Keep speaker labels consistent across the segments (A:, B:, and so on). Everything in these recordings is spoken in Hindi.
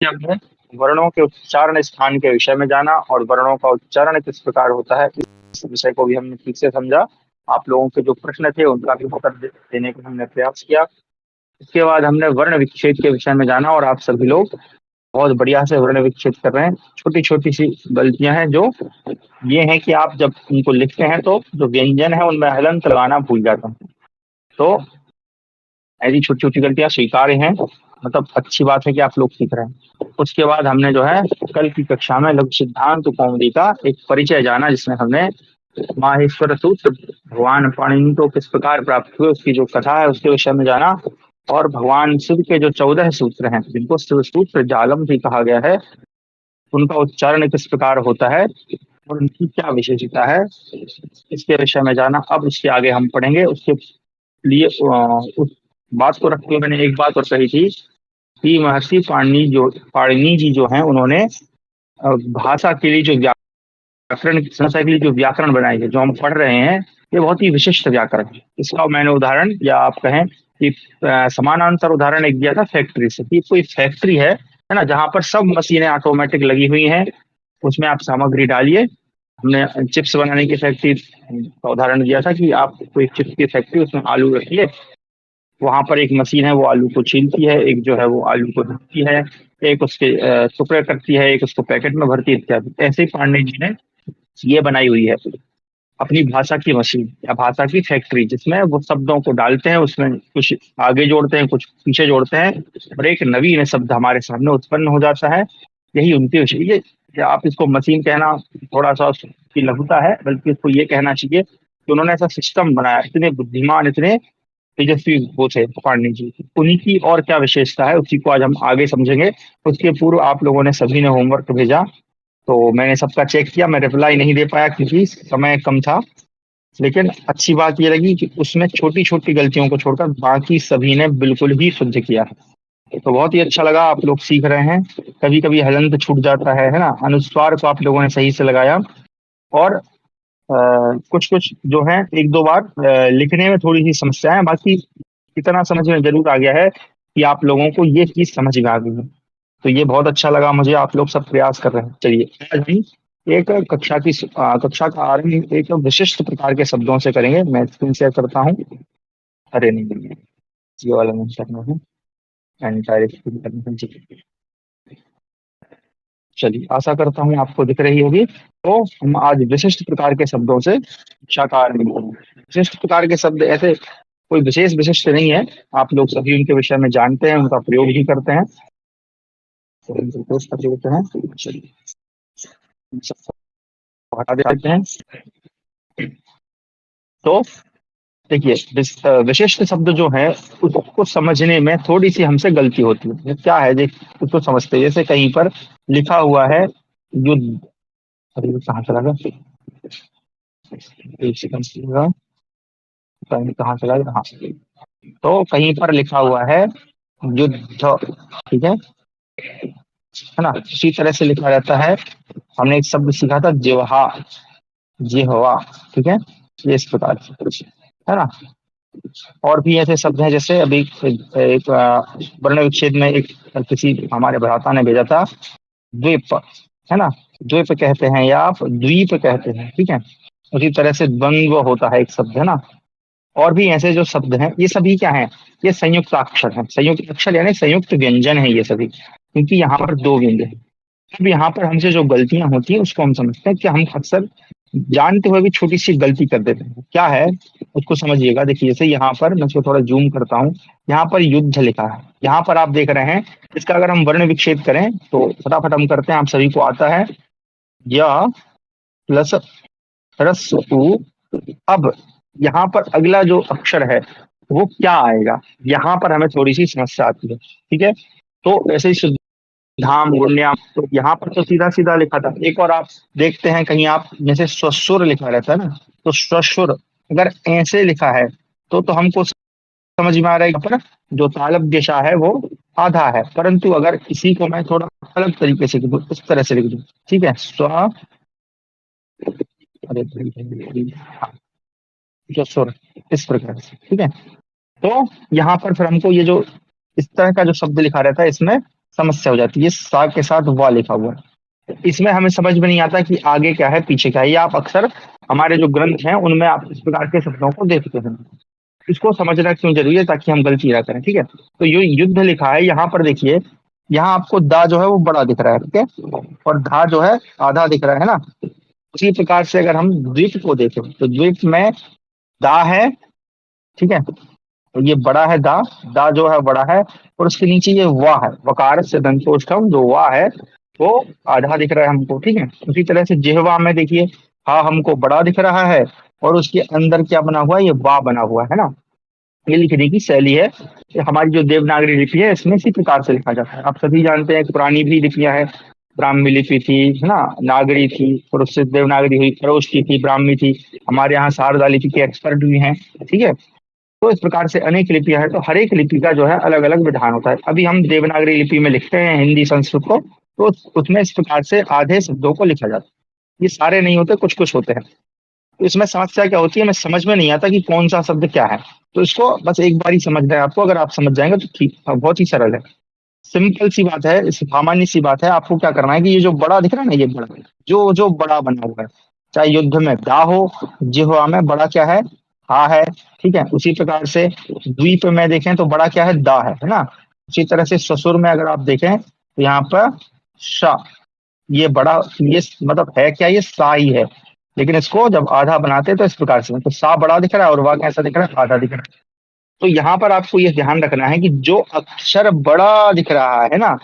A: हमने वर्णों के उच्चारण स्थान के विषय में जाना और वर्णों का उच्चारण किस प्रकार होता है इस विषय को भी हमने ठीक से समझा। आप लोगों के जो प्रश्न थे उनका भी उत्तर देने का हमने प्रयास किया। इसके बाद हमने वर्ण विच्छेद के विषय में जाना और आप सभी लोग बहुत बढ़िया से वर्ण विच्छेद कर रहे हैं। छोटी छोटी सी गलतियां हैं जो ये है कि आप जब उनको लिखते हैं तो जो व्यंजन है उनमें हलंत लगाना भूल जाता हूँ। तो ऐसी छोटी छोटी गलतियां स्वीकार्य हैं, मतलब अच्छी बात है कि आप लोग सीख रहे हैं। उसके बाद हमने जो है कल की कक्षा में लघु सिद्धांत कौमुदी का एक परिचय जाना, जिसमें हमने माहेश्वर सूत्र, भगवान पाणिनि को किस प्रकार प्राप्त हुए उसकी जो कथा है उसके विषय में जाना, और भगवान शिव के जो 14 सूत्र हैं जिनको शिव सूत्र जालम भी कहा गया है उनका उच्चारण किस प्रकार होता है और उनकी क्या विशेषता है इसके विषय में जाना। अब इसके आगे हम पढ़ेंगे। उसके लिए उस बात को रखते हुए मैंने एक बात और कही थी कि महर्षि पाणिनि जी जो हैं उन्होंने भाषा के लिए जो व्याकरण की समस्या के लिए जो व्याकरण बनाई है जो हम पढ़ रहे हैं ये बहुत ही विशिष्ट व्याकरण है। इसका मैंने उदाहरण या आप कहें कि समानांतर उदाहरण एक दिया था फैक्ट्री से, कि कोई फैक्ट्री है ना, जहां पर सब मशीनें ऑटोमेटिक लगी हुई हैं, उसमें आप सामग्री डालिए। हमने चिप्स बनाने की फैक्ट्री का उदाहरण दिया था कि आप कोई चिप्स की फैक्ट्री उसमें आलू रखिए, वहां पर एक मशीन है वो आलू को छीलती है, एक जो है वो आलू को धुलती है, एक उसके टुकड़े करती है, एक उसको पैकेट में भरती है इत्यादि। ऐसे ही पांडे जी ने ये बनाई हुई है अपनी भाषा की मशीन या भाषा की फैक्ट्री, जिसमें वो शब्दों को डालते हैं, उसमें कुछ आगे जोड़ते हैं कुछ पीछे जोड़ते हैं और एक नवीन शब्द हमारे सामने उत्पन्न हो जाता है। यही उनकी विषय ये आप इसको मशीन कहना थोड़ा सा उसकी लघुता है, बल्कि इसको ये कहना चाहिए कि उन्होंने ऐसा सिस्टम बनाया, इतने बुद्धिमान इतने तेजस्वी वो थे पांडे जी। उन्हीं की और क्या विशेषता है उसी को आज हम आगे समझेंगे। उसके पूर्व आप लोगों ने सभी ने होमवर्क भेजा, तो मैंने सबका चेक किया। मैं रिप्लाई नहीं दे पाया क्योंकि समय कम था, लेकिन अच्छी बात ये लगी कि उसमें छोटी छोटी गलतियों को छोड़कर बाकी सभी ने बिल्कुल ही शुद्ध किया है। तो बहुत ही अच्छा लगा, आप लोग सीख रहे हैं। कभी कभी हलंत छूट जाता है ना, अनुस्वार को आप लोगों ने सही से लगाया, और कुछ कुछ जो है एक दो बार लिखने में थोड़ी सी समस्या है, बाकी इतना समझ में जरूर आ गया है कि आप लोगों को ये चीज समझ में आ गई है। तो ये बहुत अच्छा लगा मुझे, आप लोग सब प्रयास कर रहे हैं। चलिए आज हम एक कक्षा का आरंभ एक विशिष्ट प्रकार के शब्दों से करेंगे। मैं स्क्रीन शेयर करता हूँ। अरे नहीं नहीं, ये वाला नहीं करना है, एंटायर स्क्रीन करना है जी। चलिए आशा करता हूँ आपको दिख रही होगी। तो हम आज विशिष्ट प्रकार के शब्दों से कक्षा का आरंभ करेंगे। विशिष्ट प्रकार के शब्द ऐसे कोई विशेष विशिष्ट नहीं है, आप लोग सभी उनके विषय में जानते हैं, उनका प्रयोग भी करते हैं। तो हम संतोष कर देते हैं। चलिए हम सबको हटा देते हैं। तो देखिए विशिष्ट शब्द जो है उसको समझने में थोड़ी सी हमसे गलती होती है। ये क्या है देख, उसको समझते हैं। जैसे कहीं पर लिखा हुआ है युद्ध, अरे ये कहाँ चला गया, एक सेकंड चलेगा, कहीं कहाँ चला गया, हाँ। तो कहीं पर लिखा हुआ है युद्ध, ठीक है ना, इसी तरह से लिखा रहता है। हमने एक शब्द सीखा था जिह्वा, जिह्वा, ठीक है, ये इस प्रकार से है ना। और भी ऐसे शब्द हैं, जैसे अभी एक वर्ण विच्छेद में एक किसी हमारे भ्राता ने भेजा था द्वीप, है ना, द्वीप कहते हैं या आप द्वीप कहते हैं, ठीक है। उसी तरह से द्वंद्व होता है एक शब्द, है ना। और भी ऐसे जो शब्द हैं ये सभी क्या हैं, ये संयुक्त अक्षर हैं, संयुक्त अक्षर यानी संयुक्त व्यंजन है ये सभी, क्योंकि यहाँ पर दो व्यंजन हैं। अब यहाँ पर हमसे जो गलतियां होती हैं उसको हम समझते हैं कि हम अक्सर जानते हुए भी छोटी सी गलती कर देते हैं। क्या है उसको समझिएगा। देखिए जैसे यहाँ पर मैं इसको थोड़ा जूम करता हूँ, यहाँ पर युद्ध लिखा है, यहाँ पर आप देख रहे हैं इसका अगर हम वर्ण विच्छेद करें तो फटाफट हम करते हैं, आप सभी को आता है, या प्लस रस उ। अब यहाँ पर अगला जो अक्षर है वो क्या आएगा, यहाँ पर हमें थोड़ी सी समस्या आती है, ठीक है। तो ऐसे ही धाम गुण्याम, तो यहाँ पर तो सीधा सीधा लिखा था। एक और आप देखते हैं कहीं आप जैसे स्वशुर लिखा रहता है ना, तो स्वशुर अगर ऐसे लिखा है तो हमको समझ में आ रहा है कि पर जो तालब दिशा है वो आधा है, परंतु अगर इसी को मैं थोड़ा अलग तरीके से लिख दूं, इस तरह से लिख दूं, ठीक है, अरे हाँ, स्वशुर, इस प्रकार से, ठीक है। तो यहाँ पर फिर हमको ये जो इस तरह का जो शब्द लिखा रहता है इसमें समस्या हो जाती है। सा के साथ वा लिखा हुआ है, इसमें हमें समझ में नहीं आता कि आगे क्या है पीछे क्या है। ये आप अक्सर हमारे जो ग्रंथ हैं उनमें आप इस प्रकार के शब्दों को देखते हैं। इसको समझना क्यों जरूरी है, ताकि हम गलती ना करें। ठीक है, तो ये युद्ध लिखा है यहाँ पर, देखिए यहाँ आपको दा जो है वो बड़ा दिख रहा है, ठीक है, और धा जो है आधा दिख रहा है ना। उसी प्रकार से अगर हम द्वीप को देखें तो द्वीप में दा है, ठीक है, तो ये बड़ा है दा, दा जो है बड़ा है, और उसके नीचे ये वाह है, वकार से दंतोष्ठम जो वाह है वो आधा दिख रहा है हमको। ठीक है, उसी तरह से जिह्वा में देखिए हा हमको बड़ा दिख रहा है, और उसके अंदर क्या बना हुआ है, ये वाह बना हुआ है ना। ये लिखने की शैली है। ये हमारी जो देवनागरी लिपि है इसमें इसी प्रकार से लिखा जाता है। आप सभी जानते हैं कि पुरानी भी लिपियां हैं, ब्राह्मी लिपि थी, है ना, नागरी थी, और उससे देवनागरी हुई, खरोष्ट की थी, ब्राह्मी थी, हमारे यहाँ शारदा लिपि के एक्सपर्ट भी हैं। ठीक है, तो इस प्रकार से अनेक लिपियां हैं, तो हर एक लिपि का जो है अलग अलग विधान होता है। अभी हम देवनागरी लिपि में लिखते हैं हिंदी संस्कृत को, तो उसमें इस प्रकार से आधे शब्दों को लिखा जाता है। ये सारे नहीं होते, कुछ कुछ होते हैं। तो इसमें समस्या क्या होती है, हमें समझ में नहीं आता कि कौन सा शब्द क्या है। तो इसको बस एक बार ही समझना है आपको, अगर आप समझ जाएंगे तो ठीक, बहुत ही सरल है, सिंपल सी बात है, सामान्य सी बात है। आपको क्या करना है कि ये जो बड़ा दिख रहा है ना, ये बड़ा जो जो बड़ा बना हुआ है, चाहे युद्ध में दा हो, जिह्वा में बड़ा क्या है, हा है। ठीक है, उसी प्रकार से द्वीप में देखें तो बड़ा क्या है, दा है ना। उसी तरह से ससुर में अगर आप देखें तो यहाँ पर शा, ये बड़ा, ये मतलब है क्या, ये सा ही है, लेकिन इसको जब आधा बनाते हैं तो इस प्रकार से, तो सा बड़ा दिख रहा है और वाह कैसा दिख रहा है, आधा दिख रहा है। तो यहाँ पर आपको ये ध्यान रखना है कि जो अक्षर बड़ा दिख रहा है ना,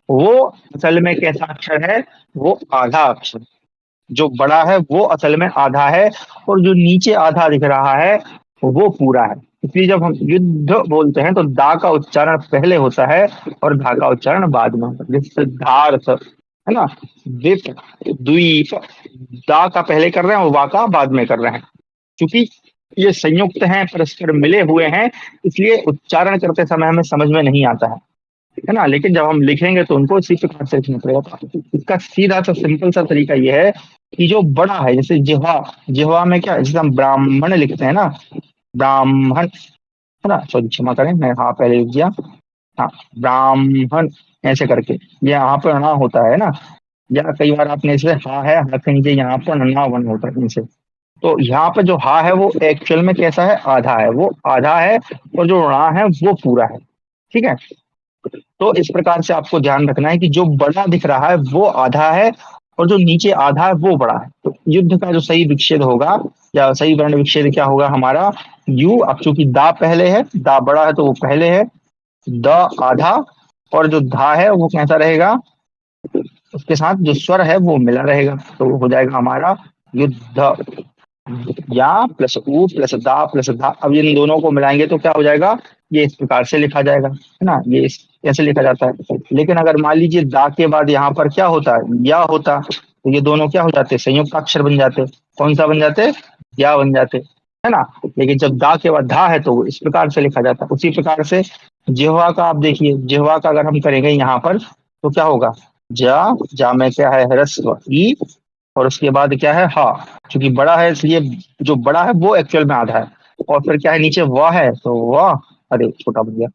A: वो असल में कैसा अक्षर है, वो आधा अक्षर। जो बड़ा है वो असल में आधा है, और जो नीचे आधा दिख रहा है वो पूरा है। इसलिए जब हम युद्ध बोलते हैं तो दा का उच्चारण पहले होता है और धा का उच्चारण बाद में होता है। जैसे सिद्धार्थ है ना, द्वीप, द्वीप, दा का पहले कर रहे हैं और वा का बाद में कर रहे हैं। क्योंकि ये संयुक्त हैं, परस्पर मिले हुए हैं, इसलिए उच्चारण करते समय हमें समझ में नहीं आता है ना। लेकिन जब हम लिखेंगे तो उनको इसी प्रकार से लिखना पड़ेगा। तो इसका सीधा सा सिंपल सा तरीका ये है कि जो बड़ा है, जैसे जिह्वा, जिह्वा में क्या है, जैसे हम ब्राह्मण लिखते हैं ना, ब्राह्मण है ना, सॉरी क्षमा करें मैं हाँ पहले लिख दिया, हाँ ब्राह्मण, ऐसे करके ये यहाँ पर ना होता है ना, या कई बार आपने इसे हा है, हा के नीचे यहाँ पर ना वन होता है इनसे। तो यहाँ पे जो हा है वो एक्चुअल में कैसा है, आधा है, वो आधा है, और जो णा है वो पूरा है। ठीक है, तो इस प्रकार से आपको ध्यान रखना है कि जो बड़ा दिख रहा है वो आधा है, और जो नीचे आधा है वो बड़ा है। तो युद्ध का जो सही विच्छेद होगा, या सही वर्ण विच्छेद क्या होगा हमारा, यू, अब चूंकि दा पहले है, दा बड़ा है तो वो पहले है, द आधा, और जो धा है वो कैसा रहेगा, उसके साथ जो स्वर है वो मिला रहेगा, तो वो हो जाएगा हमारा युद्ध। या प्लस ऊ प्लस दा प्लस धा, अब इन दोनों को मिलाएंगे तो क्या हो जाएगा, ये इस प्रकार से लिखा जाएगा, है ना, ये ऐसे लिखा जाता है। लेकिन अगर मान लीजिए दा के बाद यहाँ पर क्या होता है, या होता, तो ये दोनों क्या हो जाते, संयुक्त अक्षर बन जाते। कौन सा बन जाते, या बन जाते, है ना। लेकिन जब दा के बाद धा है तो वो इस प्रकार से लिखा जाता है। उसी प्रकार से जिह्वा का आप देखिए, जिह्वा का अगर हम करेंगे यहाँ पर तो क्या होगा, जा, जा में क्या है, ह्रस्व ई, और उसके बाद क्या है हा, क्योंकि बड़ा है इसलिए जो बड़ा है वो एक्चुअल में आधा है, और फिर क्या है नीचे वाह है तो वाह, अरे छोटा बन गया,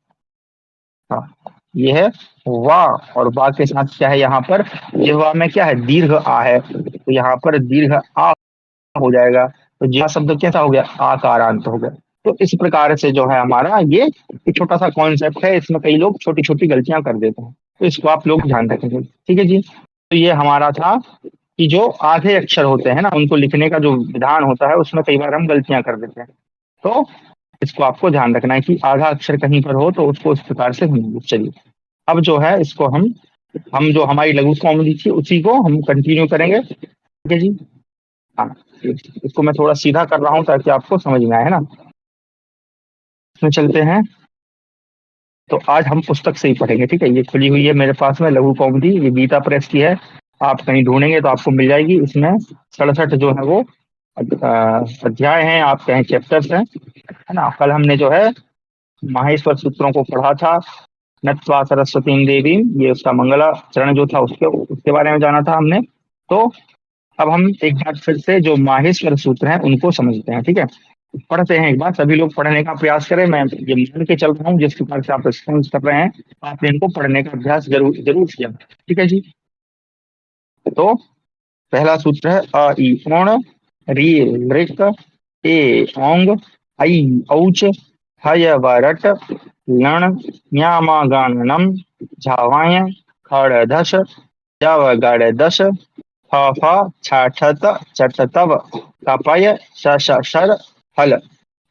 A: हाँ ये है वाह, और वाह के साथ क्या है यहाँ पर, ये वाह में क्या है, दीर्घ आ है, तो यहाँ पर दीर्घ आ हो जाएगा, तो यह शब्द कैसा हो गया, आकारांत हो गया। तो इस प्रकार से जो है हमारा ये एक छोटा सा कॉन्सेप्ट है, इसमें कई लोग छोटी छोटी गलतियां कर देते हैं, तो इसको आप लोग ध्यान रखेंगे। ठीक है जी, तो ये हमारा था कि जो आधे अक्षर होते हैं ना उनको लिखने का जो विधान होता है उसमें कई बार हम गलतियां कर देते हैं। तो इसको आपको ध्यान रखना है कि आधा अक्षर कहीं पर हो तो उसको इस प्रकार से हम, चलिए अब जो है इसको हम जो हमारी लघु कॉमेडी थी उसी को हम कंटिन्यू करेंगे। ठीक है जी, हाँ, इसको मैं थोड़ा सीधा कर रहा हूँ ताकि आपको समझ में आए, है ना। इसमें चलते हैं, तो आज हम पुस्तक से ही पढ़ेंगे। ठीक है, ये खुली हुई है मेरे पास में लघु कॉमेडी, ये गीता प्रेस की है, आप कहीं ढूंढेंगे तो आपको मिल जाएगी। इसमें 67 जो है वो अध्याय हैं, आप कहें चैप्टर्स हैं, है ना। कल हमने जो है माहेश्वर सूत्रों को पढ़ा था, नत्वा सरस्वती देवी, ये उसका मंगला चरण जो था उसके उसके बारे में जाना था हमने। तो अब हम एक बार फिर से जो माहेश्वर सूत्र हैं उनको समझते हैं। ठीक है, पढ़ते हैं, एक बार सभी लोग पढ़ने का प्रयास करें। मैं ये मान के चल रहा हूँ जिस प्रकार से आप रिस्पॉन्स कर रहे हैं, आपने इनको पढ़ने का अभ्यास जरूर जरूर किया। ठीक है जी। तो पहला सूत्र है अ ई उण, री ऋक, ए ओंग, ऐ औच, हय वरट, लण न्यामा गाननम, झावाय खड़ धस, जव गड़ दस, फ फ छाठत चटतव, कपय शर हल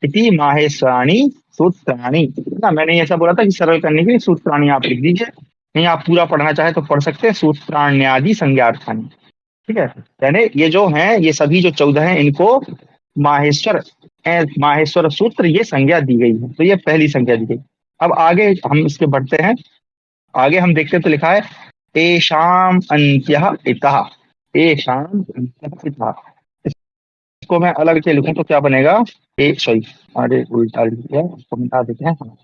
A: इति माहेश्वराणी सूत्राणी। ना मैंने ऐसा बोला था कि सरल करने के लिए सूत्राणी आप लिख दीजिए, नहीं आप पूरा पढ़ना चाहे तो पढ़ सकते हैं, सूत्राण्यादि संज्ञार्थानी। ठीक है। यानी ये जो हैं ये सभी जो 14 हैं इनको माहेश्वर माहेश्वर सूत्र ये संज्ञा दी गई है, तो ये पहली संज्ञा दी गई। अब आगे हम इसके बढ़ते हैं, आगे हम देखते हैं तो लिखा है एशाम अंत्यः इतः, एशाम अंत्यः इतः। इसको मैं अलग से लिखूं तो क्या बनेगा, ए सॉरी, अरे उल्टा लिख दिया, इसको मिटा देते हैं। हाँ।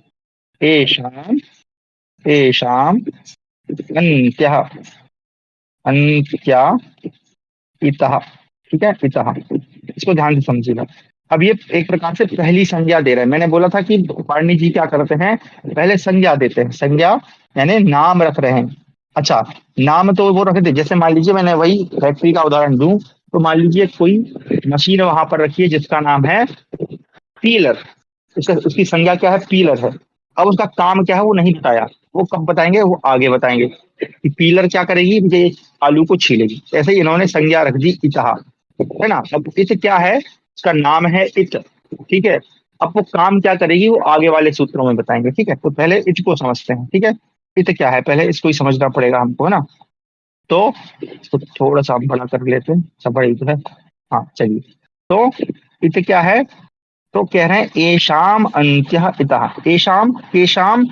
A: एशाम, एशाम अंत्यः, अंत्या इतः। ठीक है, इतः, इसको ध्यान से समझिएगा। अब ये एक प्रकार से पहली संज्ञा दे रहे हैं। मैंने बोला था कि पाणिनि जी क्या करते हैं, पहले संज्ञा देते हैं, संज्ञा यानी नाम रख रहे हैं। अच्छा, नाम तो वो रख दे, जैसे मान लीजिए मैंने वही फैक्ट्री का उदाहरण दूं, तो मान लीजिए कोई मशीन वहां पर रखी है जिसका नाम है पीलर, उसका उसकी संज्ञा क्या है, पीलर है। अब उसका काम क्या है वो नहीं बताया, वो कब बताएंगे, वो आगे बताएंगे कि पीलर क्या करेगी, मुझे आलू को छीलेगी। ऐसे ही इन्होंने संज्ञा रख दी इतहा, है ना। अब इत क्या है, उसका नाम है इत। ठीक है। अब वो काम क्या करेगी वो आगे वाले सूत्रों में बताएंगे। ठीक है, तो पहले इत को समझते हैं। ठीक है, इत क्या है पहले इसको ही समझना पड़ेगा हमको, है ना। तो इसको थोड़ा सा हम बड़ा कर लेते हैं, सब बड़ा इत है। हाँ चलिए, तो इत क्या है, तो कह रहे हैं एशाम अंत्य इतः, एशाम केशाम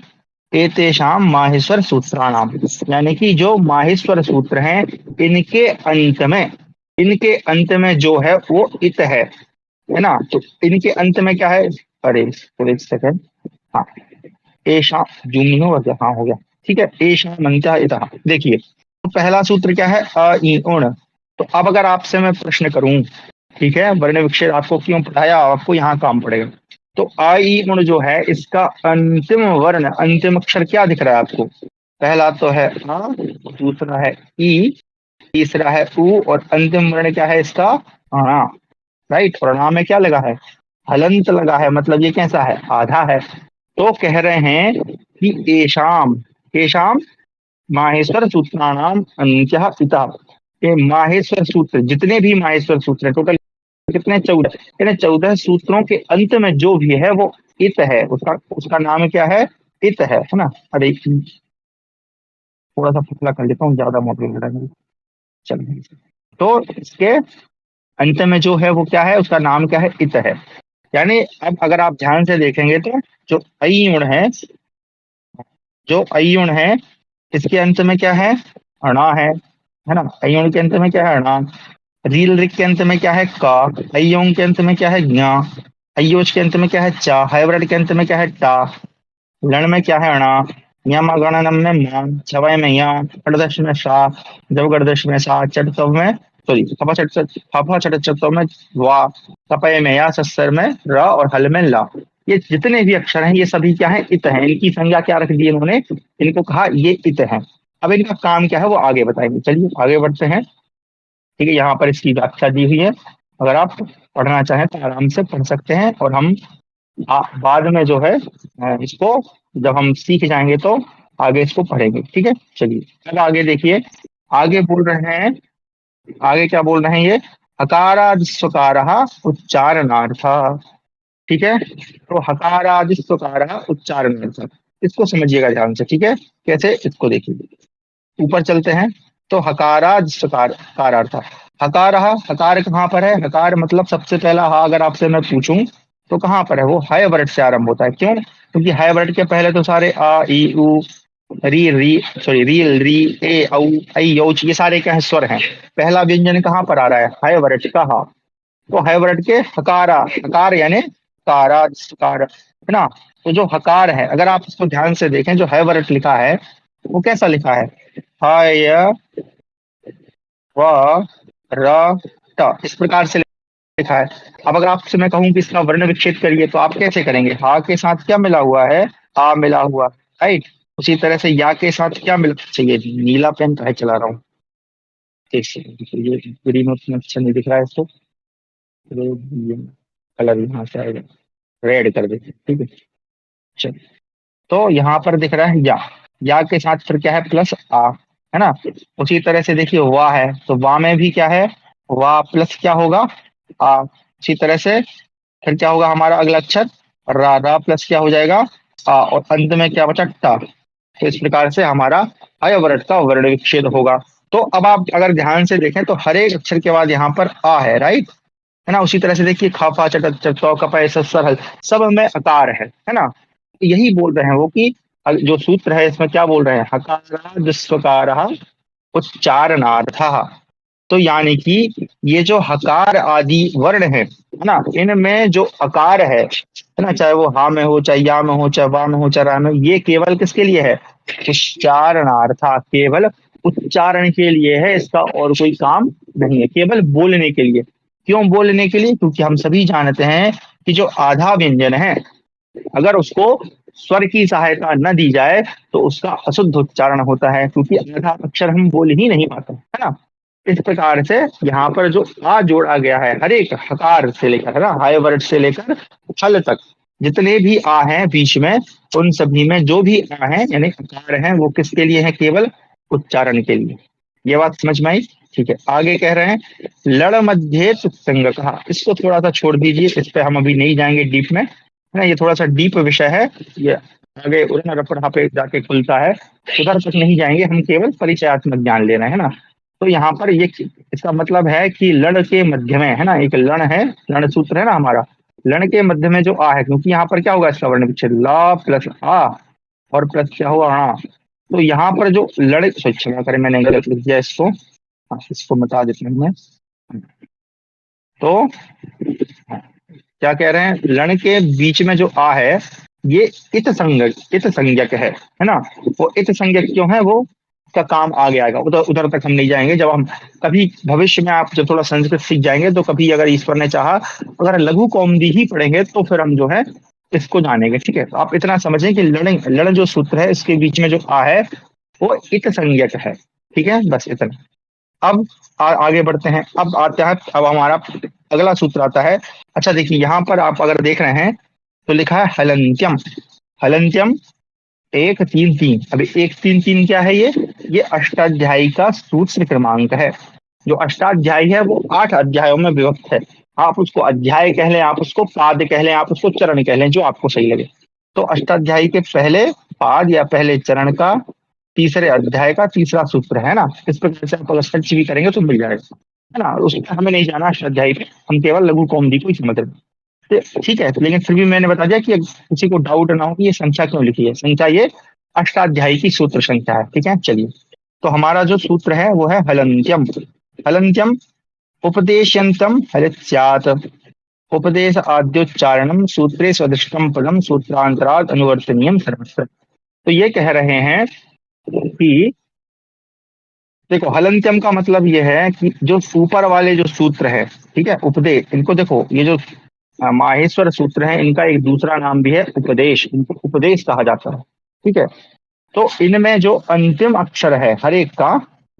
A: एतेषाम माहेश्वर सूत्राणाम, यानी कि जो माहेश्वर सूत्र हैं इनके अंत में, इनके अंत में जो है वो इत है ना। तो इनके अंत में क्या है, अरे एक सेकंड, हाँ एशाम जूम नहीं होगा क्या, हाँ हो गया। ठीक है, एशाम अंत्य इतः। देखिए तो पहला सूत्र क्या है अ ई उण। तो अब अगर आपसे मैं प्रश्न करूं, ठीक है, वर्ण विक्षेप आपको क्यों पढ़ाया, आपको यहाँ काम पड़ेगा। तो आई उण जो है इसका अंतिम वर्ण, अंतिम अक्षर क्या दिख रहा है आपको, पहला तो है आ, दूसरा है ई, तीसरा है उ, और अंतिम वर्ण क्या है इसका, अणा। राइट, और अणा में क्या लगा है, हलंत लगा है, मतलब ये कैसा है, आधा है। तो कह रहे हैं कि एशाम, एशाम माहेश्वर सूत्राणाम अंत्य पिता, ये माहेश्वर सूत्र, जितने भी माहेश्वर सूत्र है टोटल कितने, 14, यानी 14 सूत्रों के अंत में जो भी है वो इत है, उसका उसका नाम क्या है, इत है ना। अरे थोड़ा सा पतला कर लेता हूँ, ज्यादा मोटे लग रहा है। चलिए, तो इसके अंत में जो है वो क्या है, उसका नाम क्या है, इत है। यानी अब अगर आप ध्यान से देखेंगे तो जो अयुण जो अयुण है इसके अंत में क्या है, अणा है ना। अयुण के अंत में क्या है, अणा। रील रिक के अंत में क्या है, का। अयोंग के अंत में क्या है, ज्ञा। अयोज के अंत में क्या है, चा। हाइब्रिड के अंत में क्या है, टा। लण में क्या है, अणा। यम गणनम में मान, छवय में या, अड़दश में सा, जवगड़दश में सा, चटतव में सॉरी फफा चट चटतव में वा, कपय में या, सस्सर में र, और हल में ला। ये जितने भी अक्षर हैं ये सभी क्या है, इत हैं। इनकी संज्ञा क्या रख दी इन्होंने, इनको कहा ये इत है। अब इनका काम क्या है वो आगे बताएंगे, चलिए आगे बढ़ते हैं। ठीक है, यहाँ पर इसकी व्याख्या दी हुई है, अगर आप पढ़ना चाहें तो आराम से पढ़ सकते हैं, और हम बाद में जो है इसको जब हम सीख जाएंगे तो आगे इसको पढ़ेंगे। ठीक है, चलिए अब आगे देखिए, आगे बोल रहे हैं, आगे क्या बोल रहे हैं ये, हकारादि स्वकार उच्चारणार्थ। ठीक है, तो हकारादि स्वकार उच्चारणार्थ, इसको समझिएगा ध्यान से। ठीक है, कैसे, इसको देखिए, ऊपर चलते हैं। तो हकारादि स्वकार कारार्थ, हकार, हकार कहाँ पर है, हकार मतलब सबसे पहला हा अगर आपसे मैं पूछूं तो कहाँ पर है, वो हाय वर्ड से आरंभ होता है। क्यों, क्योंकि हाय वर्ड के पहले तो सारे आ ई उ री री सॉरी रील री ए औ ऐ यौच ये सारे क्या है, स्वर हैं। पहला व्यंजन कहाँ पर आ रहा है, हाय वर्ड का हा। तो हाय वर्ड के हकारा, हकार यानी कारा कार, है ना। तो जो हकार है अगर आप इसको ध्यान से देखें, जो हाय वर्ड लिखा है वो कैसा लिखा है, हाय व र ट, इस प्रकार से लिखा है। अब अगर आपसे मैं कहूँ कि इसका वर्ण विच्छेद करिए तो आप कैसे करेंगे? हा के साथ क्या मिला हुआ है? आ मिला हुआ, राइट। उसी तरह से या के साथ क्या मिला चाहिए? नीला पेन का है चला रहा हूँ, एक सेकंड, ये ग्रीन उतना अच्छा नहीं दिख रहा है इसको, कलर यहाँ से आएगा, रेड कर देते हैं, ठीक है। चल, तो यहाँ पर दिख रहा है या के साथ फिर क्या है? प्लस आ, है ना। उसी तरह से देखिए वाह है, तो वाह में भी क्या है? वाह प्लस क्या होगा? आ। उसी तरह से फिर क्या होगा हमारा अगला अक्षर? रा, रा प्लस क्या हो जाएगा? आ, और अंत में क्या बचा? टा। तो इस प्रकार से हमारा अयवरट का वर्ण विच्छेद होगा। तो अब आप अगर ध्यान से देखें तो हर एक अक्षर के बाद यहाँ पर आ है, राइट, है ना। उसी तरह से देखिए खा फा चट चट तौ कपय सरहल, सब में अकार है ना। यही बोल रहे हैं वो कि जो सूत्र है इसमें क्या बोल रहे हैं? हकार दुष्वकार उच्चारणार्थ। तो यानी कि ये जो हकार आदि वर्ण है ना, इनमें जो अकार है ना, चाहे वो हा में हो, चाहे या में हो, चाहे वा में हो, चाहे रा में, ये केवल किसके लिए है? उच्चारणार्थ, केवल उच्चारण के लिए है, इसका और कोई काम नहीं है, केवल बोलने के लिए। क्यों बोलने के लिए? क्योंकि हम सभी जानते हैं कि जो आधा व्यंजन है, अगर उसको स्वर की सहायता न दी जाए तो उसका अशुद्ध उच्चारण होता है, क्योंकि आधा अक्षर हम बोल ही नहीं पाते, है ना। इस प्रकार से यहाँ पर जो आ जोड़ा गया है, हर एक हकार से लेकर, है ना, हाय वर्ड से लेकर हल तक, जितने भी आ हैं बीच में, उन सभी में जो भी आ हैं यानी हकार हैं, वो किसके लिए है? केवल उच्चारण के लिए। ये बात समझ में आई? ठीक है, आगे कह रहे हैं लड़ मध्य संग कहा। इसको थोड़ा सा छोड़ दीजिए, इस पे हम अभी नहीं जाएंगे डीप में, है ना, ये थोड़ा सा डीप विषय है। ये आगे उड़न रपड़ा पे जाके खुलता है, उधर तक नहीं जाएंगे, हम केवल परिचयात्मक ज्ञान ले रहे हैं ना। तो यहाँ पर ये इसका मतलब है कि लड़ के मध्य में, है ना, एक लण है, लण सूत्र है ना हमारा, लण के मध्य में जो आ है, क्योंकि यहाँ पर क्या होगा? इसका वर्ण विच्छेद ला प्लस आ और प्लस क्या होगा? हाँ। तो यहाँ पर जो लड़, क्षमा करें मैंने गलत लिख दिया इसको, हाँ, इसको मिटा देते हैं मैं। तो क्या कह रहे हैं? लण के बीच में जो आ है, ये इत संज्ञक है ना। वो इत संज्ञक क्यों है? वो का काम आगे आएगा, उधर उधर तक हम नहीं जाएंगे। जब हम कभी भविष्य में आप जब थोड़ा संस्कृत सीख जाएंगे तो कभी अगर ईश्वर ने चाहा, अगर लघु कौमुदी ही पढ़ेंगे तो फिर हम जो है इसको जानेंगे, ठीक है। तो आप इतना समझें कि लड़ जो सूत्र है, इसके बीच में जो आ है वो इत संज्ञक है, ठीक है, बस इतना। अब आगे बढ़ते हैं। अब आते हैं, अब हमारा अगला सूत्र आता है। अच्छा देखिए, यहाँ पर आप अगर देख रहे हैं तो लिखा है हलंत्यम। हलंत्यम 1 3 3। अभी 1 3 3 क्या है? ये अष्टाध्यायी का सूत्र क्रमांक है। जो अष्टाध्यायी है वो 8 अध्यायों में विभक्त है। आप उसको अध्याय कह लें, आप उसको पाद कह लें, आप उसको चरण कह लें, जो आपको सही लगे। तो अष्टाध्यायी के पहले पाद या पहले चरण का तीसरे अध्याय का तीसरा सूत्र है ना। इस प्रकार से आप अगर सर्च भी करेंगे तो मिल जाएगा, है ना। उसमें हमें नहीं जाना अष्टाध्यायी पे, हम केवल लघु कौमुदी को ही समझ रहे हैं। ठीक है, लेकिन फिर भी मैंने बता दिया कि किसी को डाउट ना हो कि ये संख्या क्यों लिखी है। संख्या ये अष्टाध्यायी की सूत्र संख्या है, ठीक है। चलिए, तो हमारा जो सूत्र है वो है हलंत्यम। हलंत्यम उपदेशयंतम हलित स्यात्। उपदेश आद्योच्चारणम सूत्रे स्वदिष्टम पदम सूत्रांतराद अनुवर्तनीयम सर्वत्र। तो ये कह रहे हैं कि देखो, हलंत्यम का मतलब ये है कि जो ऊपर वाले जो सूत्र है, ठीक है, उपदेश, इनको देखो, ये जो माहेश्वर सूत्र है, इनका एक दूसरा नाम भी है उपदेश, इनको उपदेश कहा जाता है, ठीक है। तो इनमें जो अंतिम अक्षर है हर एक का,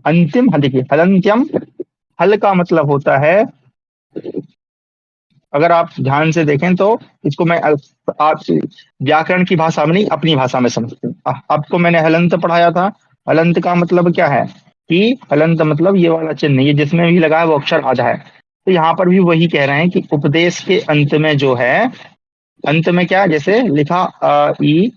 A: अंतिम, देखिए हलंत्यम, हल का मतलब होता है, अगर आप ध्यान से देखें तो इसको मैं आप व्याकरण की भाषा में नहीं, अपनी भाषा में समझते हैं। आपको मैंने हलंत पढ़ाया था। हलंत का मतलब क्या है? कि हलंत मतलब ये वाला चिन्ह, ये जिसमें भी लगा है वो अक्षर आधा है। तो यहाँ पर भी वही कह रहे हैं कि उपदेश के अंत में जो है, अंत में क्या, जैसे लिखा ई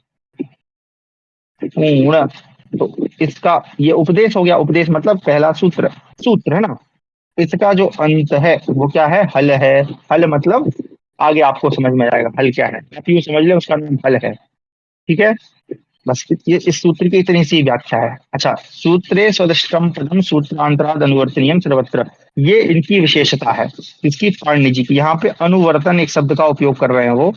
A: ऊण, तो इसका ये उपदेश हो गया। उपदेश मतलब पहला सूत्र, सूत्र है ना। इसका जो अंत है वो क्या है? हल है। हल मतलब आगे आपको समझ में आएगा हल क्या है, आप यूँ समझ ले उसका नाम हल है, ठीक है। बस ये इस सूत्र की इतनी सी व्याख्या है। अच्छा, सूत्रे स्वदिष्टम पदम सूत्रांतराद अनुवर्तनीयम सर्वत्र, ये इनकी विशेषता है, इसकी पाणिनि जी की। यहाँ पे अनुवर्तन एक शब्द का उपयोग कर रहे हैं वो,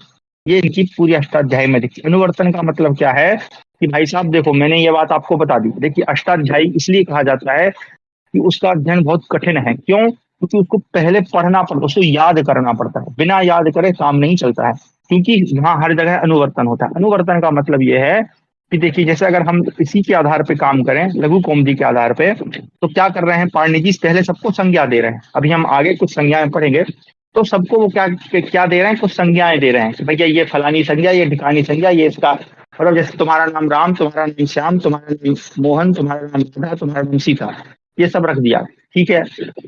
A: ये इनकी पूरी अष्टाध्यायी में दिखती। अनुवर्तन का मतलब क्या है कि भाई साहब देखो, मैंने ये बात आपको बता दी। देखिए, अष्टाध्यायी इसलिए कहा जाता है कि उसका अध्ययन बहुत कठिन है। क्यों? क्योंकि उसको पहले पढ़ना पड़ता है, उसको याद करना पड़ता है, बिना याद करे काम नहीं चलता है। क्योंकि वहाँ हर जगह अनुवर्तन होता है। अनुवर्तन का मतलब ये है कि देखिए, जैसे अगर हम इसी के आधार पे काम करें, लघु कौमुदी के आधार पे, तो क्या कर रहे हैं पाणिनि जी, पहले सबको संज्ञा दे रहे हैं। अभी हम आगे कुछ संज्ञाएं पढ़ेंगे, तो सबको वो क्या क्या दे रहे हैं, कुछ संज्ञाएं दे रहे हैं कि भैया ये फलानी संज्ञा, ये ढिकानी संज्ञा, ये इसका मतलब, जैसे तुम्हारा नाम राम, तुम्हारा नाम श्याम, तुम्हारा नाम मोहन, तुम्हारा नाम राधा, तुम्हारा नाम सीता, ये सब रख दिया। ठीक है।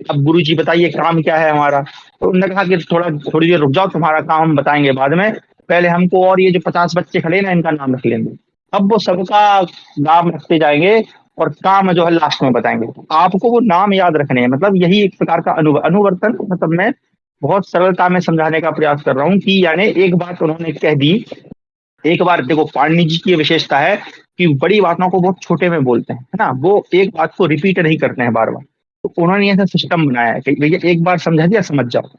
A: अब गुरु जी बताइए काम क्या है हमारा। तो उन्होंने कहा कि थोड़ी देर रुक जाओ, तुम्हारा काम हम बताएंगे बाद में, पहले हमको और ये जो 50 बच्चे खड़े हैं ना, इनका नाम रख लेंगे। अब वो सबका नाम रखते जाएंगे और काम जो है लास्ट में बताएंगे। आपको वो नाम याद रखने हैं, मतलब यही एक प्रकार का अनुवर्तन, मतलब मैं बहुत सरलता में समझाने का प्रयास कर रहा हूँ कि यानी एक बात उन्होंने कह दी। एक बार देखो, पाणिनि जी की ये विशेषता है कि बड़ी बातों को बहुत छोटे में बोलते हैं, है ना, वो एक बात को रिपीट नहीं करते हैं बार बार। तो उन्होंने ऐसा सिस्टम बनाया है कि भैया एक बार समझा दिया, समझ जाओ।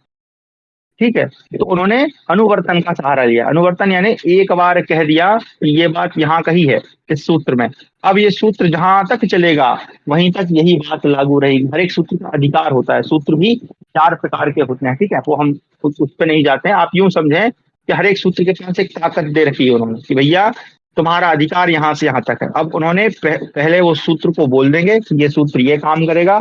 A: ठीक है। तो उन्होंने अनुवर्तन का सहारा लिया। अनुवर्तन यानी एक बार कह दिया कि ये बात यहाँ कही है इस सूत्र में, अब ये सूत्र जहां तक चलेगा वहीं तक यही बात लागू रहेगी। हर एक सूत्र का अधिकार होता है। सूत्र भी 4 प्रकार के होते हैं। ठीक है, वो हम उस पर नहीं जाते हैं। आप यूं समझें कि हर एक सूत्र के पास एक ताकत दे रखी है उन्होंने कि भैया तुम्हारा अधिकार यहाँ से यहाँ तक है। अब उन्होंने पहले वो सूत्र को बोल देंगे कि ये सूत्र ये काम करेगा।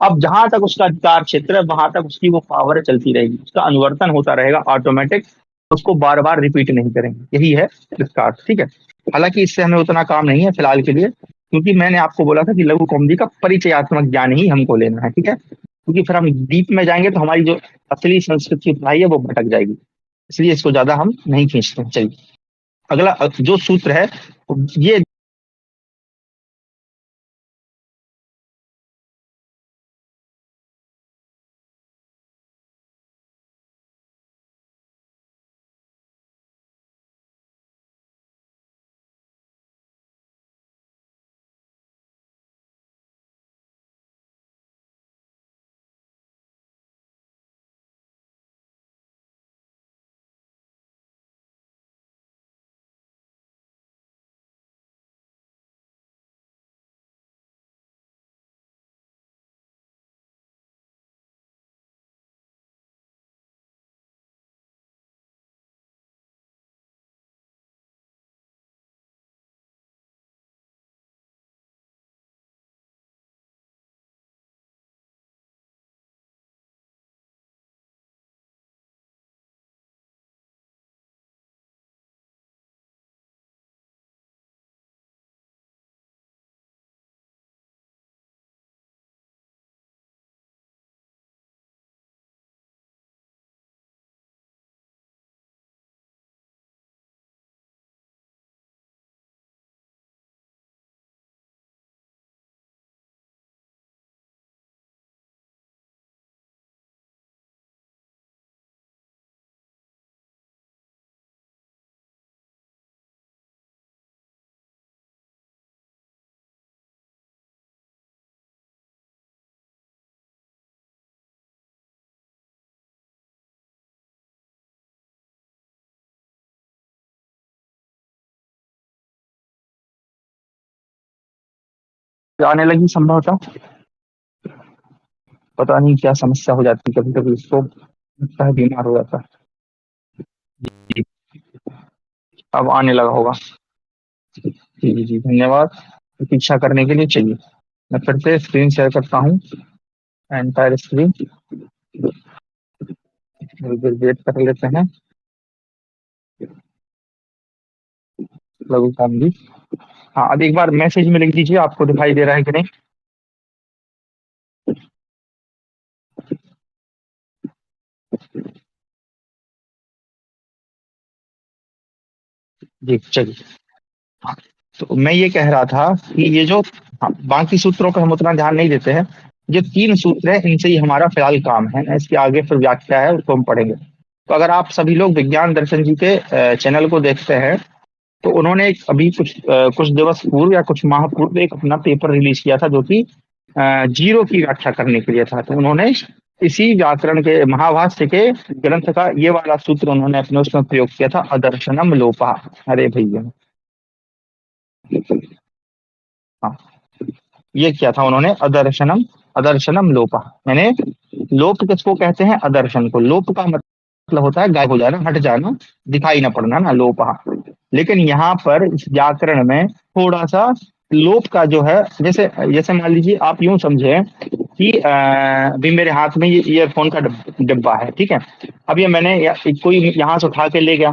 A: अब जहां तक उसका अधिकार क्षेत्र है वहां तक उसकी वो पावर चलती रहेगी, उसका अनुवर्तन होता रहेगा ऑटोमेटिक। उसको बार बार रिपीट नहीं करेंगे, यही है इसका अर्थ। ठीक है। हालांकि इससे हमें उतना काम नहीं है फिलहाल के लिए, क्योंकि मैंने आपको बोला था कि लघु कौमुदी का परिचयात्मक ज्ञान ही हमको लेना है। ठीक है, क्योंकि फिर हम डीप में जाएंगे तो हमारी जो असली संस्कृत की पढ़ाई है वो भटक जाएगी। इसलिए इसको ज्यादा हम नहीं खींचते हैं। चलिए, अगला जो सूत्र है ये आने लगी संभवतः। पता नहीं क्या समस्या हो जाती है, कभी कभी इसको लगता है बीमार हो जाता है। अब आने लगा होगा। जी जी जी, धन्यवाद प्रतीक्षा करने के लिए। चाहिए, मैं फिर से स्क्रीन शेयर करता हूँ, एंटायर स्क्रीन। वेट कर लेते हैं। लघु काम जी, हाँ, अब एक बार मैसेज में लिख दीजिए आपको दिखाई दे रहा है कि नहीं। जी चलिए। हाँ, तो मैं ये कह रहा था कि ये जो, हाँ, बाकी सूत्रों पर हम उतना ध्यान नहीं देते हैं। ये 3 सूत्र है, इनसे ही हमारा फिलहाल काम है। इसके आगे फिर व्याख्या है, उसको हम पढ़ेंगे। तो अगर आप सभी लोग विज्ञान दर्शन जी के चैनल को देखते हैं, तो उन्होंने अभी कुछ दिवस पूर्व या कुछ माह पूर्व एक अपना पेपर रिलीज किया था, जो कि जीरो की व्याख्या करने के लिए था। तो उन्होंने इसी व्याकरण के महाभाष्य के ग्रंथ का ये वाला सूत्र उन्होंने अपने उसमें प्रयोग किया था, अदर्शनम लोपा। अरे भैया, हाँ, ये किया था उन्होंने, अदर्शनम, अदर्शनम लोपा, यानी लोप किसको कहते हैं? अदर्शन को। लोप का मतलब होता है गायब हो जाना, हट जाना, दिखाई ना पड़ना ना, लोप। लेकिन यहाँ पर इस व्याकरण में थोड़ा सा लोप का जो है, जैसे जैसे मान लीजिए आप यूं समझे कि अभी मेरे हाथ में ये ईयरफोन का डिब्बा है, ठीक है। अब ये मैंने कोई यहाँ से उठा के ले गया,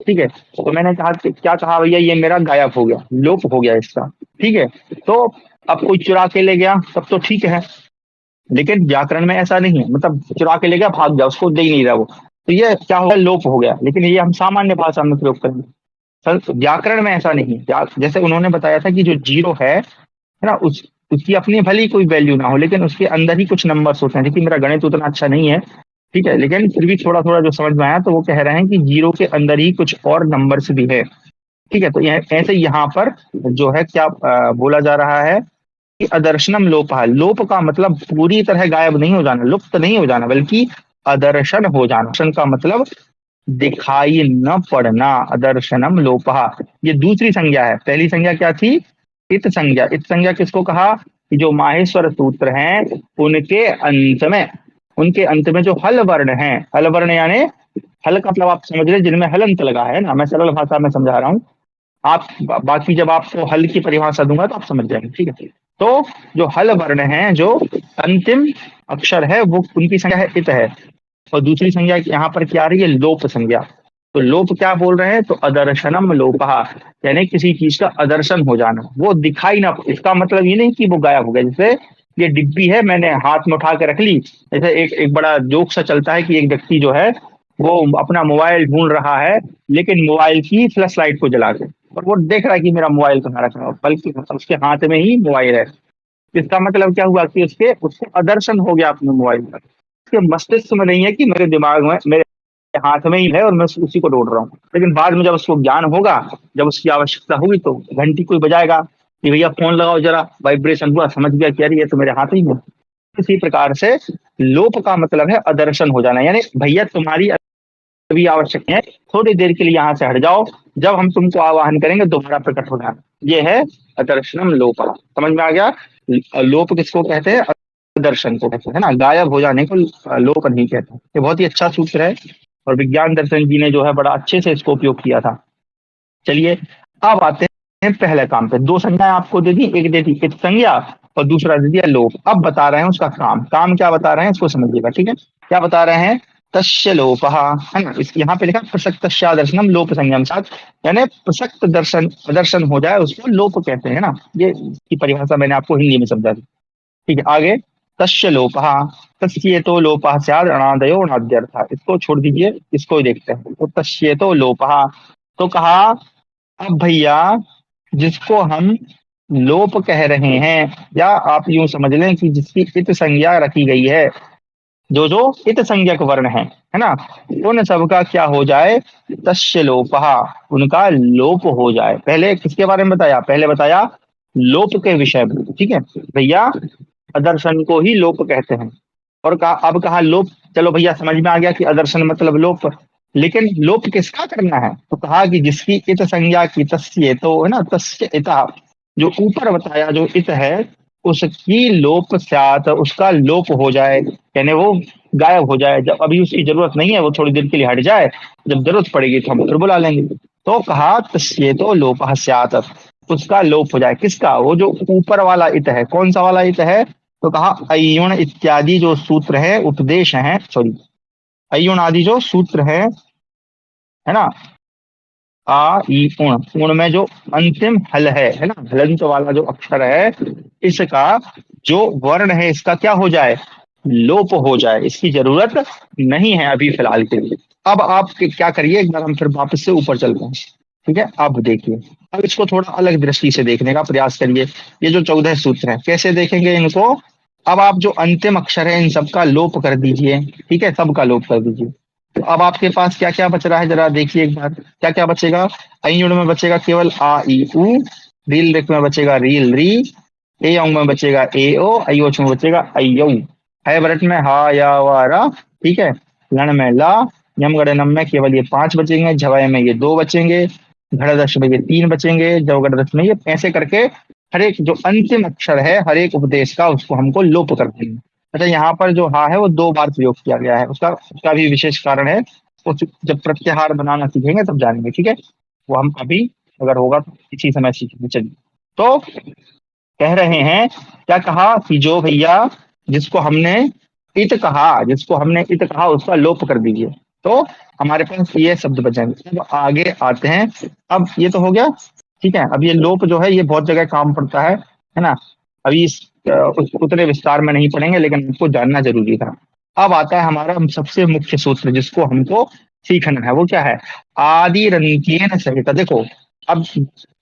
A: ठीक है। तो मैंने कहा क्या कहा भैया, ये मेरा गायब हो गया, लोप हो गया इसका, ठीक है। तो अब कोई चुरा के ले गया तब तो ठीक है, लेकिन व्याकरण में ऐसा नहीं है, मतलब चुरा के ले गया, भाग गया, उसको दे ही नहीं रहा वो, तो ये क्या होगा? लोप हो गया। लेकिन ये हम सामान्य भाषा में प्रयोग करेंगे सर, व्याकरण में ऐसा नहीं है। जैसे उन्होंने बताया था कि जो जीरो है ना, उसकी अपनी भली ही कोई वैल्यू ना हो, लेकिन उसके अंदर ही कुछ नंबर्स होते हैं। देखिए मेरा गणित उतना अच्छा नहीं है, ठीक है, लेकिन फिर भी थोड़ा थोड़ा जो समझ में आया, तो वो कह रहे हैं कि जीरो के अंदर ही कुछ और नंबर्स भी है, ठीक है। तो यह ऐसे यहाँ पर जो है क्या बोला जा रहा है कि अदर्शनम लोप है। लोप का मतलब पूरी तरह गायब नहीं हो जाना, लुप्त नहीं हो जाना, बल्कि अदर्शन हो जाना। दर्शन का मतलब दिखाई न पड़ना, अदर्शनम लोपहा। ये दूसरी संज्ञा है। पहली संज्ञा क्या थी? इत संज्ञा। इत संज्ञा किसको कहा? कि जो माहेश्वर सूत्र हैं उनके अंत में जो हल वर्ण है, हल वर्ण यानी हल का मतलब आप समझ रहे, जिनमें हलंत लगा है ना, मैं सरल भाषा में समझा रहा हूँ। आप बाकी जब आपको हल की परिभाषा दूंगा तो आप समझ जाएंगे, ठीक है। तो जो हल वर्ण है, जो अंतिम अक्षर है, वो उनकी संज्ञा है इत है। और दूसरी संज्ञा यहाँ पर क्या आ रही है? लोप संज्ञा। तो लोप क्या बोल रहे हैं? तो अदर्शनम लोपहा, यानी किसी चीज का अदर्शन हो जाना, वो दिखाई ना। इसका मतलब ये नहीं कि वो गायब हो गया। जैसे ये डिब्बी है, मैंने हाथ में उठा के रख ली। जैसे एक बड़ा जोक सा चलता है कि एक व्यक्ति जो है वो अपना मोबाइल ढूंढ रहा है, लेकिन मोबाइल की फ्लैश लाइट को जला के, और वो देख रहा है कि मेरा मोबाइल कहाँ रखा है, बल्कि उसके हाथ में ही मोबाइल है। इसका मतलब क्या हुआ कि उसके उसको अदर्शन हो गया अपने मोबाइल का। उसके मस्तिष्क में नहीं है कि मेरे दिमाग में, मेरे हाथ में ही है और मैं उसी को ढूंढ रहा हूँ। लेकिन बाद में जब उसको ज्ञान होगा, जब उसकी आवश्यकता होगी, तो घंटी कोई बजाएगा कि भैया फोन लगाओ जरा, वाइब्रेशन हुआ, समझ गया कि यार ये तो मेरे हाथ ही में। इसी प्रकार से लोप का मतलब है अदर्शन हो जाना, यानी भैया तुम्हारी अभी आवश्यक है, थोड़ी देर के लिए यहाँ से हट जाओ, जब हम तुमको आवाहन करेंगे दोबारा प्रकट हो जाना। ये है अदर्शनम लोप। समझ में आ गया? लोप किसको कहते हैं? दर्शन को कहते हैं ना, गायब हो जाने को लोप नहीं कहते। ये बहुत ही अच्छा सूत्र है, और विज्ञान दर्शन जी ने जो है बड़ा अच्छे से इसको उपयोग किया था। चलिए अब आते हैं पहले काम पे। दो संज्ञाएं आपको दे दी, एक दे दी इत संज्ञा और दूसरा दे दिया लोप। अब बता रहे हैं उसका काम। काम क्या बता रहे हैं इसको समझिएगा, ठीक है। क्या बता रहे हैं? तस्य लोपः, है ना। इस यहाँ पे लिखा प्रसक्त दर्शनम लोप संज्ञा साथ, यानी प्रसक्त दर्शन दर्शन हो जाए उसको लोप कहते हैं ना। ये की परिभाषा मैंने आपको हिंदी में समझा दी, ठीक है। आगे तस्य लोपः, तस्येतो लोपः स्याद् अणादयो अणाद्यर्थ। इसको छोड़ दीजिए, इसको ही देखते हैं। तो तस्येतो लोपः, तो कहा अब भैया जिसको हम लोप कह रहे हैं, या आप यूं समझ लें कि जिसकी इत संज्ञा रखी गई है, जो जो इत संज्ञक वर्ण है ना, उन सबका क्या हो जाए? तस्य लोपः, उनका लोप हो जाए। पहले किसके बारे में बताया? पहले बताया लोप के विषय में, ठीक है भैया। अदर्शन को ही लोप कहते हैं। और कहा, अब कहा लोप, चलो भैया समझ में आ गया कि अदर्शन मतलब लोप। लेकिन लोप किसका करना है? तो कहा कि जिसकी इत संज्ञा की, तस्य तो है ना, तस्य इता, जो ऊपर बताया जो इत है, उसकी लोप स्यात्, उसका लोप हो जाए, यानी वो गायब हो जाए। जब अभी उसकी जरूरत नहीं है, वो थोड़ी देर के लिए हट जाए, जब जरूरत पड़ेगी तो हम फिर बुला लेंगे। तो कहा तस्य तो लोपः स्यात्, उसका लोप हो जाए। किसका? वो जो ऊपर वाला इत है। कौन सा वाला इत है? तो कहा अय्युण इत्यादि जो सूत्र है, उपदेश है, सॉरी, अय्युण आदि जो सूत्र है ना, आ ई उण, उण में जो अंतिम हल है ना, हलंत वाला जो अक्षर है, इसका जो वर्ण है, इसका क्या हो जाए? लोप हो जाए। इसकी जरूरत नहीं है अभी फिलहाल के लिए। अब आप क्या करिए, एक बार हम फिर वापस से ऊपर चलते हैं, ठीक है। अब देखिए, अब इसको थोड़ा अलग दृष्टि से देखने का प्रयास करिए। ये जो 14 सूत्र हैं, कैसे देखेंगे इनको? अब आप जो अंतिम अक्षर है, इन सबका लोप कर दीजिए, ठीक है, सबका लोप कर दीजिए। तो अब आपके पास क्या क्या बच रहा है, जरा देखिए एक बार। क्या क्या बचेगा? अयुण में बचेगा केवल आ ई उ, रील रेख में बचेगा रील री, ए अंग में बचेगा ए ओ, अयोच में बचेगा अयौ, है वरट में हा या वा रा, ठीक है, लण में ला, यम गणनम में केवल ये 5 बचेंगे, झवय में ये 2 बचेंगे, घड़दश में ये 3 बचेंगे, जवगढ़ में ये, ऐसे करके हर एक जो अंतिम अक्षर है हर एक उपदेश का, उसको हमको लोप कर देंगे। अच्छा, यहाँ पर जो हा है वो 2 बार प्रयोग किया गया है, उसका उसका भी विशेष कारण है। जब प्रत्याहार बनाना सीखेंगे तब जानेंगे, ठीक है। वो हम अभी अगर होगा तो इसी समय सीखेंगे। चलिए, तो कह रहे हैं, क्या कहा कि जो भैया जिसको हमने इत कहा उसका लोप कर दीजिए। तो हमारे पास ये शब्द बचेंगे। अब आगे आते हैं। अब ये तो हो गया, ठीक है। अब ये लोप जो है ये बहुत जगह काम पड़ता है ना। अभी उतने विस्तार में नहीं पढ़ेंगे, लेकिन आपको जानना जरूरी था। अब आता है हमारा सबसे मुख्य सूत्र, जिसको हमको सीखना है। वो क्या है? आदि रंकेन संहिता। देखो, अब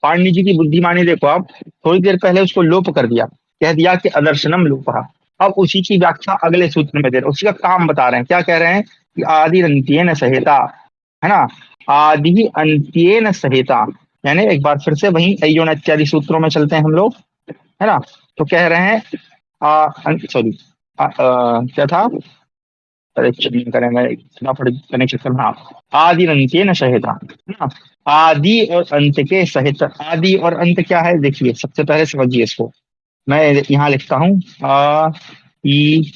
A: पाणिनि जी की बुद्धिमानी देखो आप। थोड़ी देर पहले उसको लोप कर दिया, कह दिया कि अदर्शनम लोपः। अब उसी की व्याख्या अगले सूत्र में दे रहे हैं, उसी का काम बता रहे हैं। क्या कह रहे हैं? कि आदि अंत्येन सहिता, है ना। आदि अंत्येन सहिता, यानी एक बार फिर से वही अयोन इत्यादि सूत्रों में चलते हैं हम लोग, है ना। तो कह रहे हैं, सॉरी, क्या था? अरे क्षमा करें, मैं फटाफट कनेक्शन कर। हाँ, आदि अंत्य न सहिता, है ना। आदि और अंत के सहित। आदि और अंत क्या है? देखिए, सबसे पहले समझिए इसको। मैं यहाँ लिखता हूँ आ ई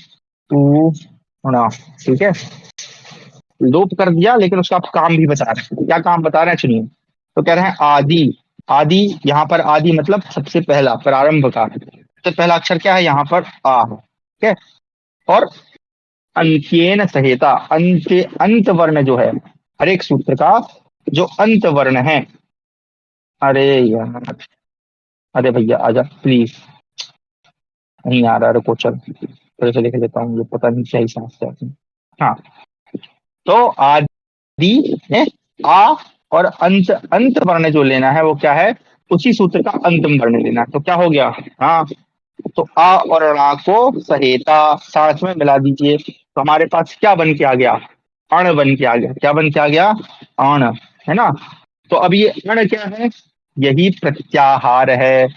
A: उ ना, ठीक है। लोप कर दिया, लेकिन उसका आप काम भी बता रहे हैं। क्या काम बता रहे हैं, सुनिए। तो कह रहे हैं आदि। आदि, यहाँ पर आदि मतलब सबसे पहला, प्रारंभ का। सबसे पहला अक्षर क्या है यहाँ पर? आ है, ठीक है। और अंत्येन सहिता, अंत वर्ण जो है हर एक सूत्र का, जो अंत वर्ण है। अरे यार, अरे भैया आजा प्लीज। नहीं आ रहा, रुको, चल थोड़े से लेके देता हूँ। ये पता नहीं क्या ही समस्या है। हाँ, तो आदि है, आ, और अंत। अंत वर्ण जो लेना है वो क्या है? उसी सूत्र का अंतिम वर्ण लेना है। तो क्या हो गया? हाँ, तो आ और णा को सहेता साथ में मिला दीजिए, तो हमारे पास क्या बन के आ गया? अण बन के आ गया। क्या बन के आ गया? अण, है ना। तो अब ये अण क्या है? यही प्रत्याहार है,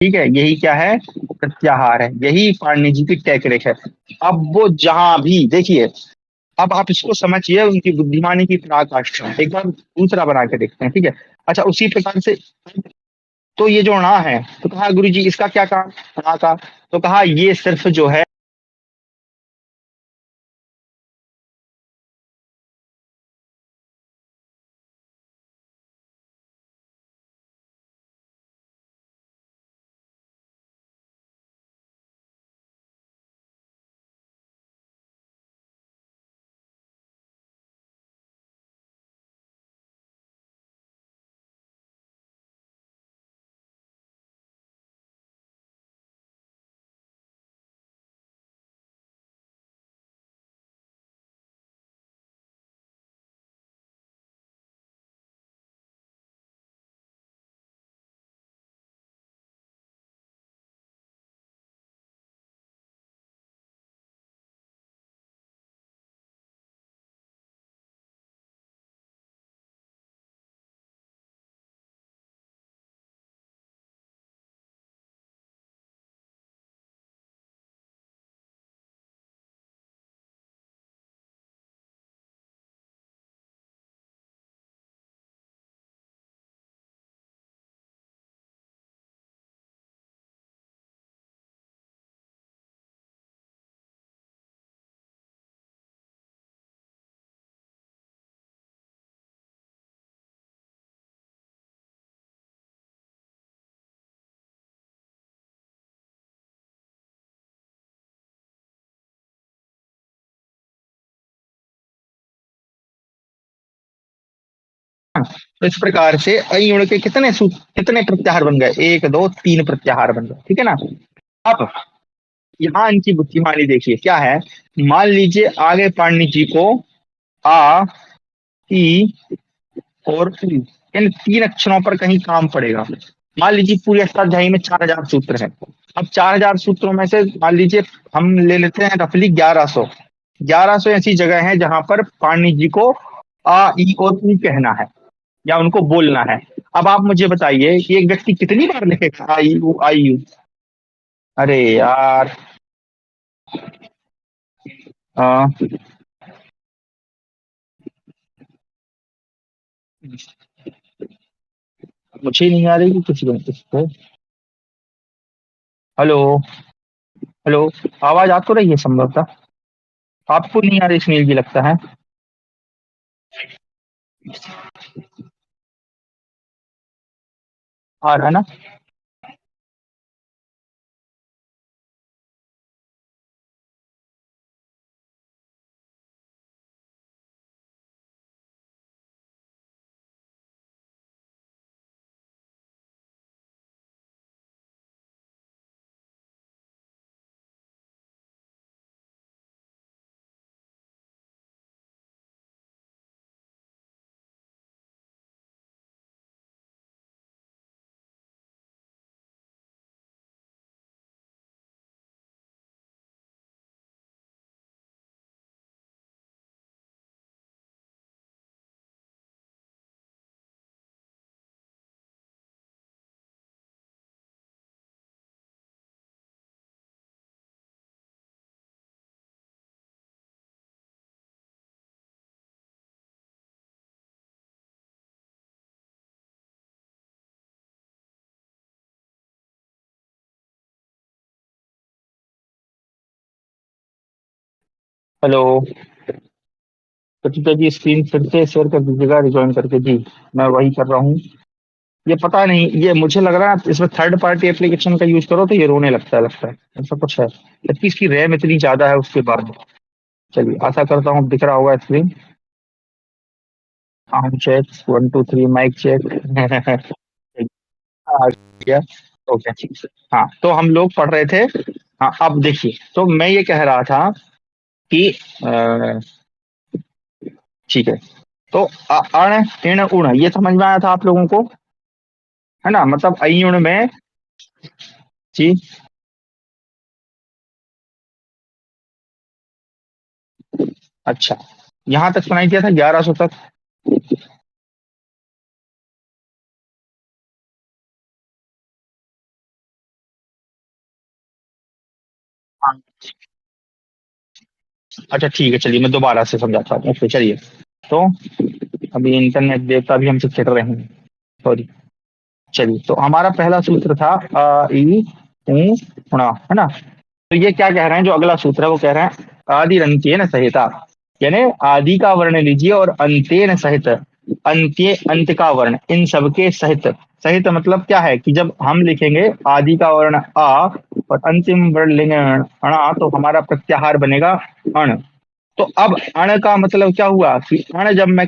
A: ठीक है। यही क्या है? प्रत्याहार है। यही पाणिनि जी की टेक्निक है। अब वो जहां भी देखिए, अब आप इसको समझिए, उनकी बुद्धिमानी की पराकाष्ठा। एक बार दूसरा बना के देखते हैं, ठीक है। अच्छा, उसी प्रकार से, तो ये जो णा है, तो कहा गुरु जी इसका क्या काम? णा का, तो कहा ये सिर्फ जो है, तो इस प्रकार से अयुण के कितने प्रत्याहार बन गए? एक, दो, तीन प्रत्याहार बन गए, ठीक है ना। अब यहाँ इनकी बुद्धिमानी देखिए क्या है। मान लीजिए आगे पाणिनि जी को आ, ई और उ, इन 3 अक्षरों पर कहीं काम पड़ेगा। मान लीजिए पूरे अष्टाध्यायी में 4000 सूत्र है। अब 4000 सूत्रों में से मान लीजिए हम ले लेते हैं रफली 1100। 1100 ऐसी जगह है जहां पर पाणिनि जी को आ, ई और उ कहना है, या उनको बोलना है। अब आप मुझे बताइए कि एक व्यक्ति कितनी बार लिखेगा आई यू आई यू? अरे यार, आ, मुझे नहीं आ रही कि किसी को। हेलो, हेलो, आवाज आ तो रही है संभवतः? आपको नहीं आ रही सुनील जी, लगता है। आ रहा है ना? हेलो, तो जी स्क्रीन फिर से शेयर कर दीजिएगा रिज्वाइन करके जी। मैं वही कर रहा हूँ। ये पता नहीं, ये मुझे लग रहा है इसमें थर्ड पार्टी एप्लीकेशन का यूज करो तो ये रोने लगता है ऐसा कुछ है, जबकि इसकी रैम इतनी ज्यादा है उसके बाद। चलिए, आशा करता हूँ दिख रहा होगा screen. Sound check, 1 2 3, mic check. आ गया। ओके, ठीक है। हाँ, तो हम लोग पढ़ रहे थे। हाँ, अब देखिए, तो मैं ये कह रहा था कि ठीक है। तो अण इण उण ये समझ में आया था आप लोगों को, है ना? मतलब अयुण में। जी। अच्छा, यहाँ तक सुनाई दिया था 1100 तक। हाँ। अच्छा, ठीक है, चलिए मैं दोबारा से समझाता हूँ। ओके, चलिए। तो अभी इंटरनेट देवता भी हमसे चिढ़ रहे हैं। सॉरी। चलिए, तो हमारा पहला सूत्र था अ इ उ ण, है ना? तो ये क्या कह रहे हैं, जो अगला सूत्र है वो कह रहे हैं आदि अंत्येन सहिता, यानी आदि का वर्ण लीजिए और अंत्येन सहित, अंत्य अंत का वर्ण, इन सबके सहित। सहित मतलब क्या है कि जब हम लिखेंगे आदि का वर्ण आ और अंतिम वर्ण लेंगे अणा, तो हमारा प्रत्याहार बनेगा अण। तो अब अण का मतलब क्या हुआ कि अण जब मैं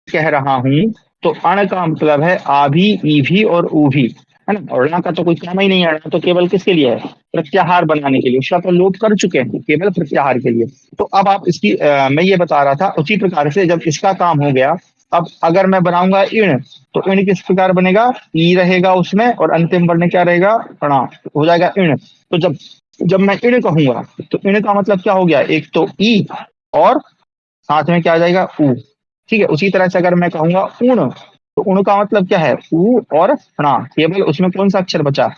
A: कह रहा हूं तो अण का मतलब है आ भी, ई भी और ऊ भी, है ना? और ण का तो कोई काम ही नहीं है, ण तो केवल किसके लिए है? प्रत्याहार बनाने के लिए। उसका तो लोप कर चुके हैं, केवल प्रत्याहार के लिए। तो अब आप इसकी मैं ये बता रहा था, उसी प्रकार से जब इसका काम हो गया, अब अगर मैं बनाऊंगा इण, तो इण किस प्रकार बनेगा? ई रहेगा उसमें और अंतिम वर्ण क्या रहेगा? ण। हो जाएगा इण। तो जब जब मैं इण कहूंगा तो इण का मतलब क्या हो गया? एक तो ई और साथ में क्या आ जाएगा? ऊ। ठीक है, उसी तरह से अगर मैं कहूंगा उण, तो उण का मतलब क्या है? ऊ और णा, केवल उसमें कौन सा अक्षर बचा?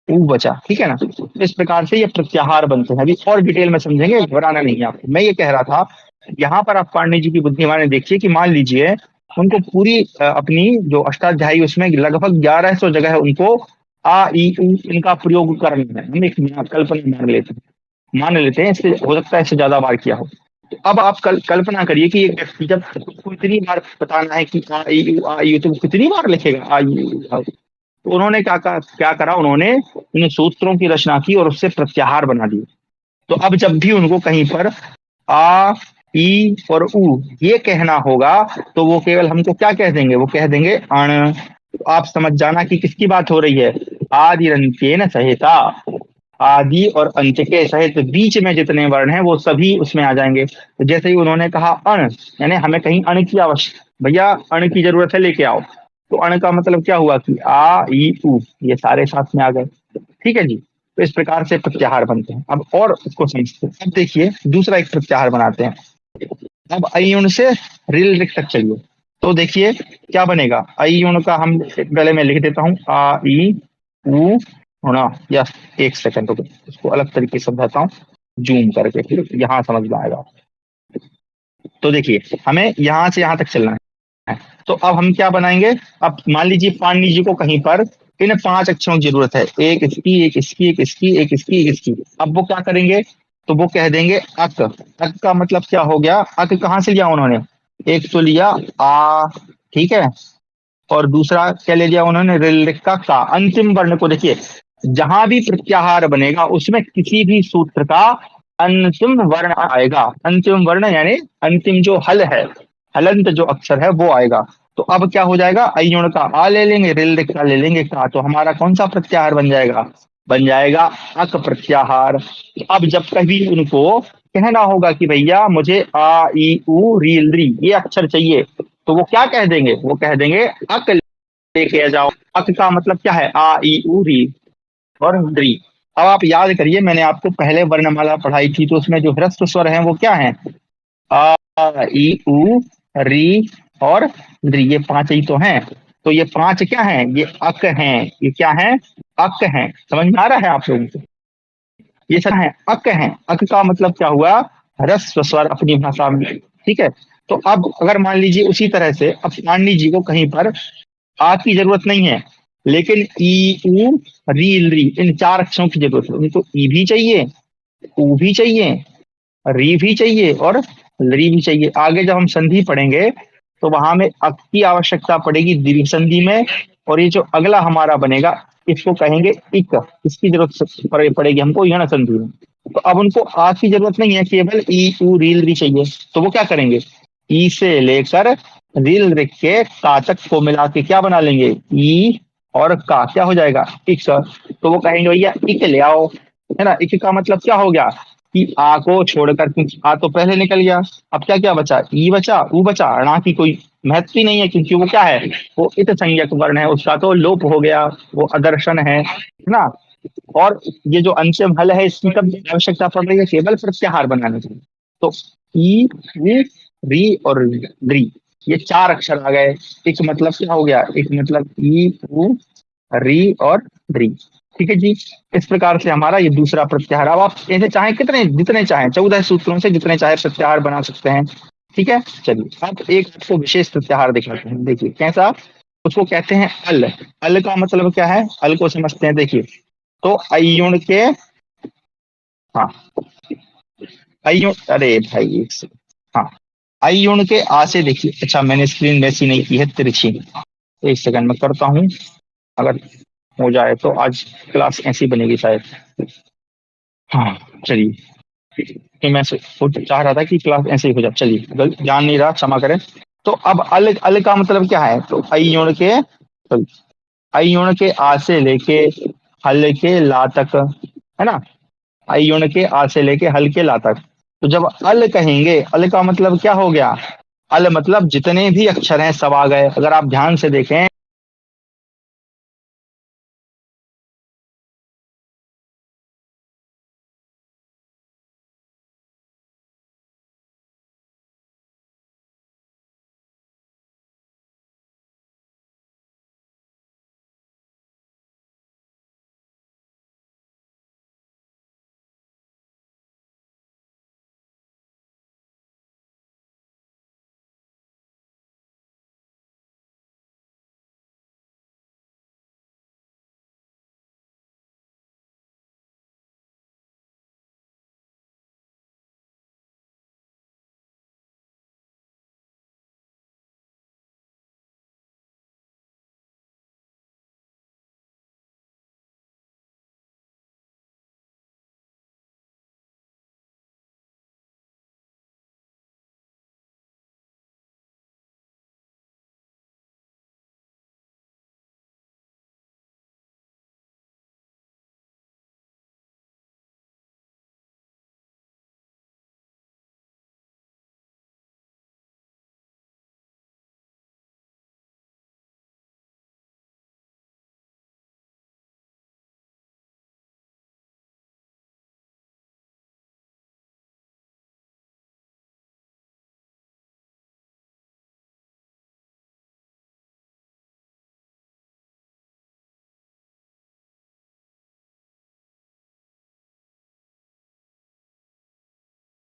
A: ऊ बचा। ठीक है ना? तो इस प्रकार से ये प्रत्याहार बनते हैं। अभी और डिटेल में समझेंगे, घबराना नहीं है आपको। मैं ये कह रहा था, यहाँ पर आप पांडे जी की बुद्धिमानी देखिए कि मान लीजिए उनको पूरी अपनी जो अष्टाध्यायी उसमें लगभग 1100 जगह उनको आ ई उ इनका प्रयोग करना है। हम एक कल्पना मान लेते हैं, इससे हो सकता है इससे ज्यादा बार किया हो। तो अब आप कल्पना करिए कि एक व्यक्ति जब उसको इतनी बार बताना है कि आ ई उ, तो वो कितनी बार लिखेगा आ ई उ, तो उन्होंने क्या करा, उन्होंने इन सूत्रों की रचना की और उससे प्रत्याहार बना दिए। तो अब जब भी उनको कहीं पर आ ई और उ ये कहना होगा, तो वो केवल हमको क्या कह देंगे? वो कह देंगे अण। तो आप समझ जाना कि किसकी बात हो रही है। आदिरंत्येन सहिता, आदि और अंत के सहित बीच में जितने वर्ण हैं वो सभी उसमें आ जाएंगे। तो जैसे ही उन्होंने कहा अण, यानी हमें कहीं अण की आवश्यक, भैया अण की जरूरत है, लेके आओ। तो अण का मतलब क्या हुआ कि आ ई उ ये सारे साथ में आ गए। ठीक है जी। तो इस प्रकार से प्रत्याहार बनते हैं। अब और उसको समझते हैं। अब देखिए दूसरा एक प्रत्याहार बनाते हैं। अब अयुण से रिल रिक तक चलिए। तो देखिए क्या बनेगा। अयुण का हम पहले मैं लिख देता हूँ आ ई उ ण। यस, एक सेकंड रुको, इसको अलग तरीके से समझाता हूँ, जूम करके, फिर यहाँ समझ में आएगा। तो देखिए हमें यहाँ से यहाँ तक चलना है। तो अब हम क्या बनाएंगे? अब मान लीजिए पाणिनि जी को कहीं पर इन 5 अक्षरों की जरूरत है, एक इसकी, एक इसकी, एक इसकी, एक इसकी, एक इसकी। अब वो क्या करेंगे, तो वो कह देंगे अक। अक का मतलब क्या हो गया, अक कहाँ से लिया उन्होंने, एक तो लिया आ, ठीक है, और दूसरा क्या ले लिया उन्होंने, ऋलिक का अंतिम वर्ण को देखिए, जहां भी प्रत्याहार बनेगा उसमें किसी भी सूत्र का अंतिम वर्ण आएगा। अंतिम वर्ण यानी अंतिम जो हल है, हलंत जो अक्षर है वो आएगा। तो अब क्या हो जाएगा, अयुण का आ ले लेंगे, ऋलिक का ले लेंगे का, तो हमारा कौन सा प्रत्याहार बन जाएगा, बन जाएगा अक प्रत्याहार। तो अब जब कभी उनको कहना होगा कि भैया मुझे आ ई उ री री ये अक्षर चाहिए, तो वो क्या कह देंगे, वो कह देंगे अक लेके आ जाओ। अक का मतलब क्या है, आ ई उ री और री। अब आप याद करिए, मैंने आपको पहले वर्णमाला पढ़ाई थी, तो उसमें जो ह्रस्व स्वर हैं वो क्या हैं, आ ई उ री और री, ये 5 ही तो हैं। तो ये 5 क्या हैं, ये अक हैं, ये क्या हैं, अक हैं। समझ में आ रहा है आप लोगों को, ये सब है अक हैं। अक का मतलब क्या हुआ, ह्रस्व स्वर अपनी भाषा में, ठीक है। तो अब अगर मान लीजिए उसी तरह से अब पाणिनि जी को कहीं पर आ की जरूरत नहीं है, लेकिन ई उ री री इन 4 अक्षरों की जरूरत है, उनको ई भी चाहिए, ऊ भी चाहिए, री भी चाहिए और री भी चाहिए। आगे जब हम संधि पढ़ेंगे तो वहां में अक की आवश्यकता पड़ेगी दीर्घ संधि में, और ये जो अगला हमारा बनेगा इसको कहेंगे इक, इसकी जरूरत पड़ेगी हमको यण संधि में। तो अब उनको आ की जरूरत नहीं है, केवल ई उ रील री चाहिए। तो वो क्या करेंगे, ई से लेकर रील रिक के का तक को मिला के क्या बना लेंगे, ई और का क्या हो जाएगा, इक। तो वो कहेंगे भैया इक ले आओ, है ना। इक का मतलब क्या हो गया कि आ को छोड़कर, क्योंकि आ तो पहले निकल गया, अब क्या क्या बचा, ई बचा, ऊ बचा, णा की कोई महत्व ही नहीं है, क्योंकि वो क्या है, वो इत संज्ञक वर्ण है, उसका तो लोप हो गया, वो अदर्शन है ना। और ये जो अंतिम हल है इसकी कब आवश्यकता पड़ रही है, केवल प्रत्याहार बनाने की। तो ई ऊ री और री, ये 4 अक्षर आ गए। एक मतलब क्या हो गया, एक मतलब ई ऊ री और री, ठीक है जी। इस प्रकार से हमारा ये दूसरा प्रत्याहार। अब आप ऐसे चाहे कितने जितने चाहे 14 सूत्रों से जितने चाहे प्रत्याहार बना सकते हैं, ठीक है। चलिए अब एक आपको विशेष प्रत्याहार दिखाते हैं, देखिए कैसा, उसको कहते हैं अल। अल का मतलब क्या है, अल को समझते हैं, देखिए। तो अयुण के, हाँ अयुण, अरे भाई हाँ, अयुण के आ से देखिए, अच्छा मैंने स्क्रीन वैसी नहीं की है तिरछी, एक सेकंड में करता हूँ, अगर हो जाए तो आज क्लास ऐसी बनेगी शायद। हाँ चलिए, कि मैं चाह रहा था कि क्लास ऐसे ही हो जाए, चलिए जान नहीं रहा, क्षमा करें। तो अब अल, अल का मतलब क्या है, तो अयुण के, अयुण के आ से लेके हल के ला तक, है ना। अयुण के आ से लेके हल के ला तक। तो जब अल कहेंगे, अल का मतलब क्या हो गया, अल मतलब जितने भी अक्षर हैं सब आ गए। अगर आप ध्यान से देखें,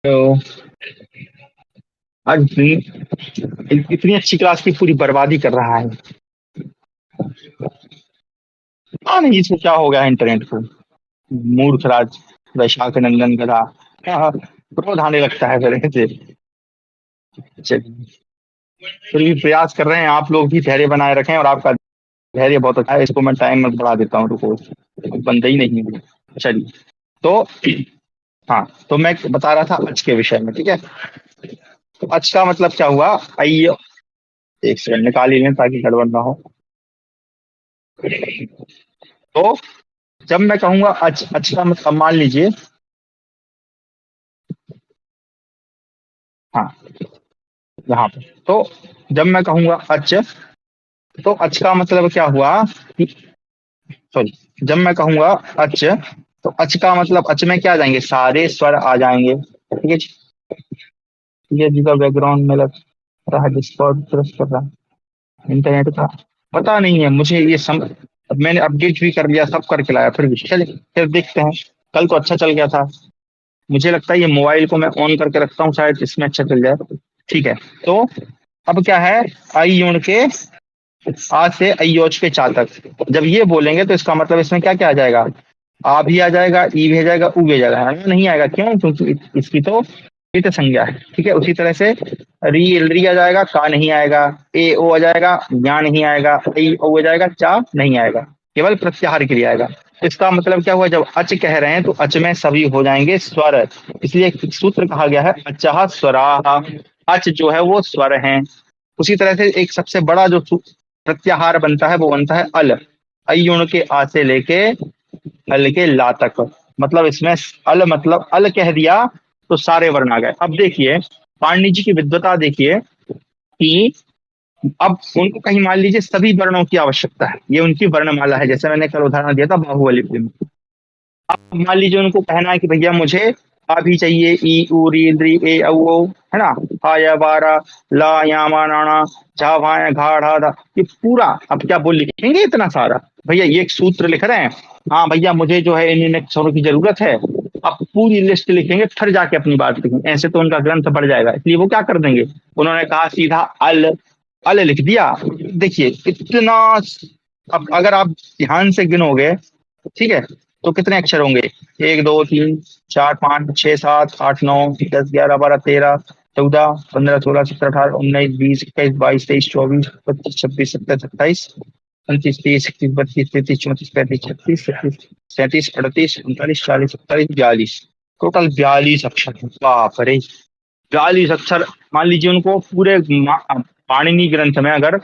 A: तो आज इतनी अच्छी क्लास की पूरी बर्बादी कर रहा है। हाँ नहीं, इसको क्या हो गया इंटरनेट को, मूर्ख राज, वैशाख नंदन गधा। हाँ, क्रोध आने लगता है फिर ऐसे। चलिए, फिर भी प्रयास कर रहे हैं, आप लोग भी धैर्य बनाए रखें, और आपका धैर्य बहुत अच्छा है, इसको मैं टाइम में बढ़ा देता हूँ, रुको, बंदा ही नहीं है। चलिए, तो हाँ, तो मैं बता रहा था अच के विषय में, ठीक है। तो अच का मतलब क्या हुआ, आइए एक सेकंड निकाल ही लें ताकि गड़बड़ ना हो। तो जब मैं कहूंगा अच का मतलब मान लीजिए, हाँ, यहाँ पे तो जब मैं कहूंगा अच, तो अच का मतलब क्या हुआ कि, सॉरी, जब मैं कहूंगा अच, तो अच का मतलब अच में क्या आ जाएंगे, सारे स्वर आ जाएंगे, ठीक है जी। ये जी का बैकग्राउंड में लग रहा है, डिस्कॉर्ड प्रेस कर रहा है इंटरनेट का, पता नहीं है मुझे ये अब मैंने अपडेट भी कर लिया, सब करके लाया, फिर भी चलिए फिर देखते हैं। कल तो अच्छा चल गया था, मुझे लगता है ये मोबाइल को मैं ऑन करके रखता हूँ, शायद इसमें अच्छा चल जाए। ठीक है, तो अब क्या है, आई यूं के आ से अयोज के चा तक जब ये बोलेंगे तो इसका मतलब इसमें क्या क्या आ जाएगा, आ भी आ जाएगा, ई भी आ जाएगा, ऊ भी आ जाएगा, हाँ, नहीं आएगा क्यों, क्योंकि इसकी तो इत संज्ञा है, ठीक है। उसी तरह से री री आ जाएगा, का नहीं आएगा, ए ओ आ जाएगा, या नहीं आएगा, ई ओ आ जाएगा, चा नहीं आएगा, केवल प्रत्याहार के लिए आएगा। इसका मतलब क्या हुआ, जब अच कह रहे हैं तो अच में सभी हो जाएंगे स्वर, इसलिए एक सूत्र कहा गया है अचहा स्वराह, अच जो है वो स्वर हैं। उसी तरह से एक सबसे बड़ा जो प्रत्याहार बनता है वो बनता है अल, अयुण के आ से लेके अल के ला तक, मतलब इसमें अल मतलब अल कह दिया तो सारे वर्ण आ गए। अब देखिए पाणिनि जी की विद्वता देखिए कि अब उनको कहीं मान लीजिए सभी वर्णों की आवश्यकता है, ये उनकी वर्णमाला है, जैसे मैंने कल उदाहरण दिया था बाहुबली फिल्म। अब मान लीजिए उनको कहना है कि भैया मुझे आ भी चाहिए, ई उ री री ए औ औ, है ना, हा या बारा, ला या मा नाना, झा भा या घा ढा धा, ये पूरा अब क्या बोल लिखेंगे इतना सारा, भैया ये एक सूत्र लिख रहे हैं, हाँ भैया मुझे जो है इन अक्षरों की जरूरत है, अब पूरी लिस्ट लिखेंगे फिर जाके अपनी बात लिखेंगे, ऐसे तो उनका ग्रंथ बढ़ जाएगा, इसलिए वो क्या कर देंगे, उन्होंने कहा सीधा अल, अल लिख दिया। देखिए इतना, अब अगर आप ध्यान से गिनोगे, ठीक है, तो कितने अक्षर होंगे, एक दो तीन चार पाँच छह सात आठ नौ दस ग्यारह बारह तेरह चौदह पंद्रह सोलह सत्रह अठारह उन्नीस बीस इक्कीस बाईस तेईस चौबीस पच्चीस छब्बीस सत्ताईस अट्ठाईस उनतीस तीस इकतीस बत्तीस तैंतीस चौंतीस पैंतीस छत्तीस सत्तीस सैंतीस अड़तीस उनतालीस चालीस इकतालीस बयालीस, टोटल 42 अक्षर हैं। बाप रे, 42 अक्षर। मान लीजिए उनको पूरे पाणिनि ग्रंथ में अगर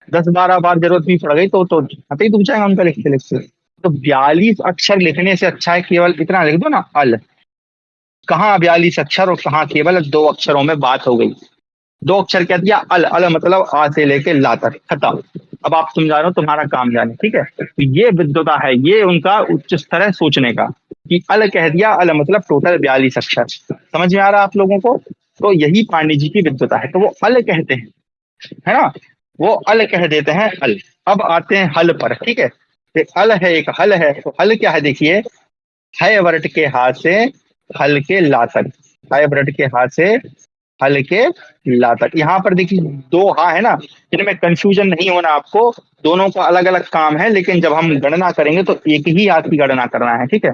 A: 10-12 बार जरूरत भी पड़ गई तो हाथ ही दुख जाएगा उनका लिखते लिखते। तो 42 अक्षर लिखने से अच्छा है केवल इतना लिख दो ना, अल, कहाँ 42 अक्षर और कहाँ केवल 2 अक्षरों में बात हो गई। 2 अक्षर क्या दिया, अल, अल मतलब आ से लेके ला तक, खत्म। अब आप तुम जानो तुम्हारा काम जाने, ठीक है। तो ये विद्वता है, ये उनका उच्च स्तर है सोचने का, कि अल कह दिया, अल मतलब टोटल 42 अक्षर, समझ में आ रहा है आप लोगों को। तो यही पांडे जी की विद्वता है, तो वो अल कहते हैं, है ना, वो अल कह देते हैं अल। अब आते हैं हल पर, ठीक है। एक अल है एक हल है, तो हल क्या है देखिए, है वर्ट के हाथ से हल के ला तक, है वर्ट के हाथ से हल के ला तक। यहाँ पर देखिए 2 हा है ना, इनमें कंफ्यूजन नहीं होना आपको, दोनों का अलग अलग काम है, लेकिन जब हम गणना करेंगे तो एक ही हाथ की गणना करना है, ठीक है,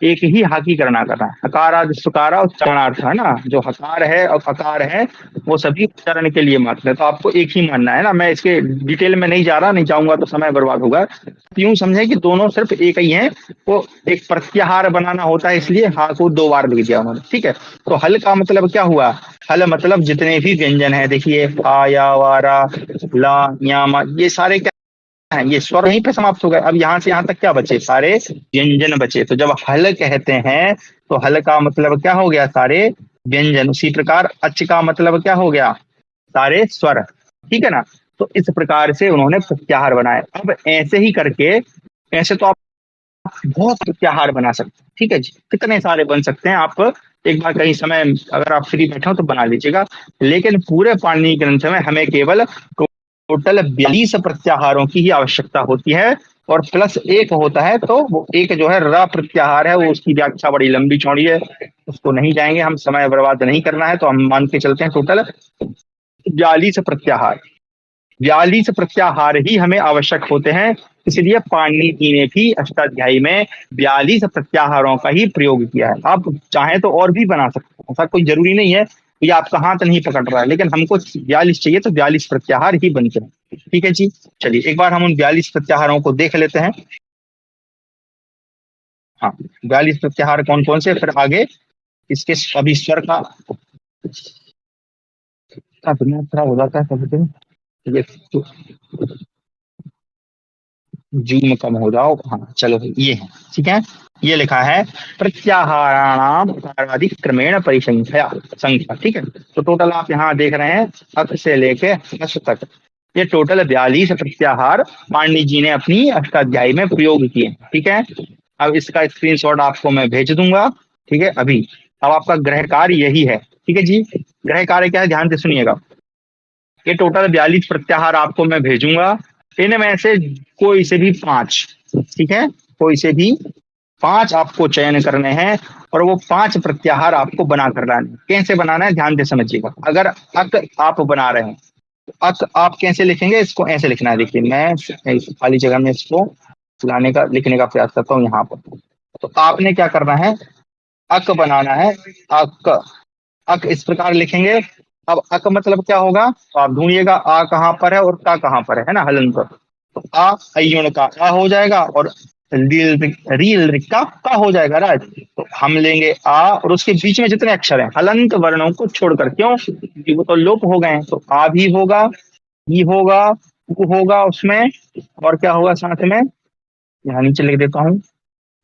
A: एक ही हाकी करना करना है। हकारा सुकारा उच्चारणार्थ है ना, जो हकार है और हकार है वो सभी उच्चारण के लिए मात्र है, तो आपको एक ही मानना है ना। मैं इसके डिटेल में नहीं जा रहा, नहीं जाऊंगा तो समय बर्बाद होगा। तो यूं समझे कि दोनों सिर्फ एक ही हैं, वो एक प्रत्याहार बनाना होता है, इसलिए हा को 2 बार लिख दिया उन्होंने, ठीक है। तो हल का मतलब क्या हुआ, हल मतलब जितने भी व्यंजन है, देखिए आ या वारा ला या मा, ये सारे है, ये स्वर यहीं पे समाप्त हो गए। अब यहाँ से यहाँ तक क्या बचे, सारे व्यंजन बचे। तो जब हल कहते हैं तो हल का मतलब क्या हो गया, सारे व्यंजन। उसी प्रकार अच का मतलब क्या हो गया, सारे स्वर, ठीक है ना। तो इस प्रकार से उन्होंने प्रत्याहार बनाए। अब ऐसे ही करके, ऐसे तो आप बहुत प्रत्याहार बना सकते हैं, ठीक है जी, कितने सारे बन सकते हैं आप, एक बार कहीं समय अगर आप फ्री बैठे हो तो बना लीजिएगा। लेकिन पूरे पाणिनि ग्रंथ में हमें केवल टोटल 42 प्रत्याहारों की ही आवश्यकता होती है, और प्लस एक होता है, तो वो एक जो है र प्रत्याहार है, वो उसकी व्याख्या बड़ी लंबी चौड़ी है, उसको नहीं जाएंगे हम, समय बर्बाद नहीं करना है, तो हम मान के चलते हैं टोटल 42 प्रत्याहार, 42 प्रत्याहार ही हमें आवश्यक होते हैं। इसलिए पाणिनि जी ने भी अष्टाध्यायी में 42 प्रत्याहारों का ही प्रयोग किया है। आप चाहे तो और भी बना सकते हैं, ऐसा कोई जरूरी नहीं है। ये आपका हाथ नहीं पकड़ रहा है, लेकिन हमको 42 चाहिए तो 42 प्रत्याहार ही बनते हैं। ठीक है जी, चलिए एक बार हम उन 42 प्रत्याहारों को देख लेते हैं। हाँ, 42 प्रत्याहार कौन कौन से, फिर आगे इसके अभी स्वर का दिमाग खराब हो जाता है कभी कभी। ये तो जूम कम हो जाओ, हाँ चलो ये है, ठीक है। ये लिखा है प्रत्याहाराणाम उकारादि क्रमेण परिसंख्या संख्या, ठीक है। तो टोटल आप यहाँ देख रहे हैं अक से लेके हस तक, ये टोटल 42 प्रत्याहार पाणिनि जी ने अपनी अष्टाध्यायी में प्रयोग किए, ठीक है। अब इसका स्क्रीनशॉट आपको मैं भेज दूंगा, ठीक है अभी। अब आपका गृह कार्य यही है, ठीक है जी। गृह कार्य क्या है, ध्यान से सुनिएगा। ये टोटल 42 प्रत्याहार आपको मैं भेजूंगा, इनमें से कोई से भी 5, ठीक है, कोई से भी 5 आपको चयन करने हैं और वो 5 प्रत्याहार आपको बना कर लाने। कैसे बनाना है ध्यान से समझिएगा। अगर अक आप बना रहे हैं तो अक आप कैसे लिखेंगे, इसको ऐसे लिखना है। देखिए मैं इस खाली जगह में इसको लाने का लिखने का प्रयास करता हूँ यहाँ पर। तो आपने क्या करना है, अक बनाना है, अक, अक इस प्रकार लिखेंगे। अब अक मतलब क्या होगा, तो आप ढूंढिएगा आ कहाँ पर है और का कहाँ पर है ना, हलन पर। तो आ अय्युण का आ हो जाएगा और रील रिक्का का हो जाएगा राज। तो हम लेंगे आ और उसके बीच में जितने अक्षर हैं हलंत वर्णों को छोड़कर, क्यों, क्योंकि वो तो लोप हो गए हैं। तो आ भी होगा, ई होगा, उ होगा उसमें, और क्या होगा साथ में, यहाँ नीचे लिख देता हूँ,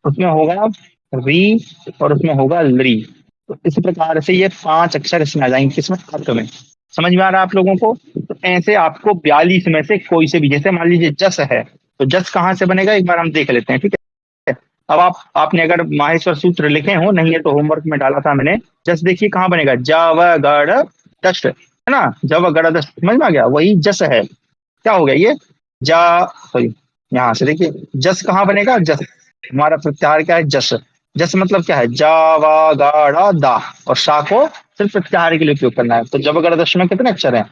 A: उसमें होगा री और उसमें होगा ली। तो इस प्रकार से ये 5 अक्षर इसमें आ जाएंगे, किसमें, अर्थ में। समझ में आ रहा है आप लोगों को। तो ऐसे आपको 42 में से कोई से भी, जैसे मान लीजिए जस है, तो जस कहाँ से बनेगा एक बार हम देख लेते हैं, ठीक है। अब आपने अगर माहेश्वर सूत्र लिखे हो, नहीं है तो होमवर्क में डाला था मैंने। जस देखिए कहाँ बनेगा, जव गढ़ दश, है ना, जव गढ़ दश, समझ में आ गया, वही जस है। क्या हो गया ये, जा, सॉरी, यहाँ से देखिए जस कहाँ बनेगा, जस, हमारा प्रत्याहार क्या है, जस। जस मतलब क्या है, जावा गाढ़ा दा, और शा को सिर्फ प्रत्याहार के लिए उपयोग करना है। तो जब अगर दश में कितने अक्षर हैं,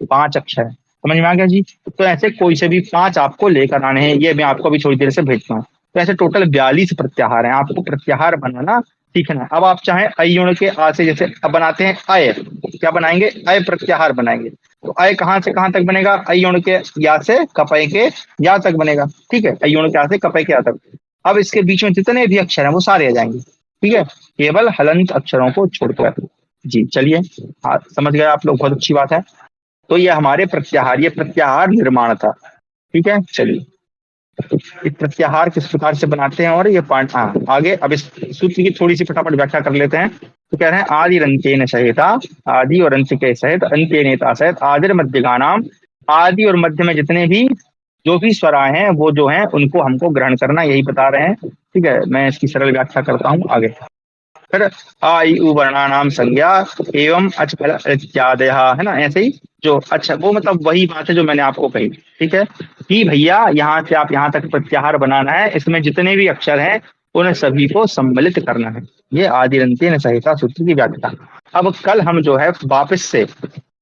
A: 5 अक्षर है। समझ में आ गया जी। तो ऐसे कोई से भी 5 आपको लेकर आने हैं, ये मैं आपको अभी थोड़ी देर से भेजता हूँ। तो ऐसे टोटल 42 प्रत्याहार हैं, आपको प्रत्याहार बनाना सीखना है। अब आप चाहें अयुण के आ से, जैसे अब बनाते हैं अय, क्या बनाएंगे, अय प्रत्याहार बनाएंगे। तो अय कहाँ से कहाँ तक बनेगा, अयुण के या से कपय के या तक बनेगा, ठीक है, अयुण के आ से कपय के या तक। अब इसके बीच में जितने भी अक्षर हैं वो सारे आ जाएंगे, ठीक है, केवल हलंत अक्षरों को छोड़कर। जी चलिए, हाँ समझ गए आप लोग, बहुत अच्छी बात है। तो ये हमारे प्रत्याहार, ये प्रत्याहार निर्माण था, ठीक है। चलिए इस प्रत्याहार किस प्रकार से बनाते हैं, और ये पाठ, हाँ आगे अब इस सूत्र की थोड़ी सी फटाफट व्याख्या कर लेते हैं। तो कह रहे हैं आदि अंत्येन सहिता, आदि और अंत के सहित, अंत्येनेता सहित, आदिर मध्य का नाम, आदि और मध्य में जितने भी जो भी स्वर आए हैं वो जो हैं उनको हमको ग्रहण करना, यही बता रहे हैं, ठीक है। मैं इसकी सरल व्याख्या करता हूँ आगे। फिर आ ई उ वर्णानाम संज्ञा एवं अच फल इत्यादि, है ना, ऐसे ही जो, अच्छा वो मतलब वही बात है जो मैंने आपको कही, ठीक है, कि भैया यहाँ से आप यहाँ तक प्रत्याहार बनाना है, इसमें जितने भी अक्षर हैं उन सभी को सम्मिलित करना है। ये आदिरंत्येन सहिता सूत्र की व्याख्या। अब कल हम जो है वापस से,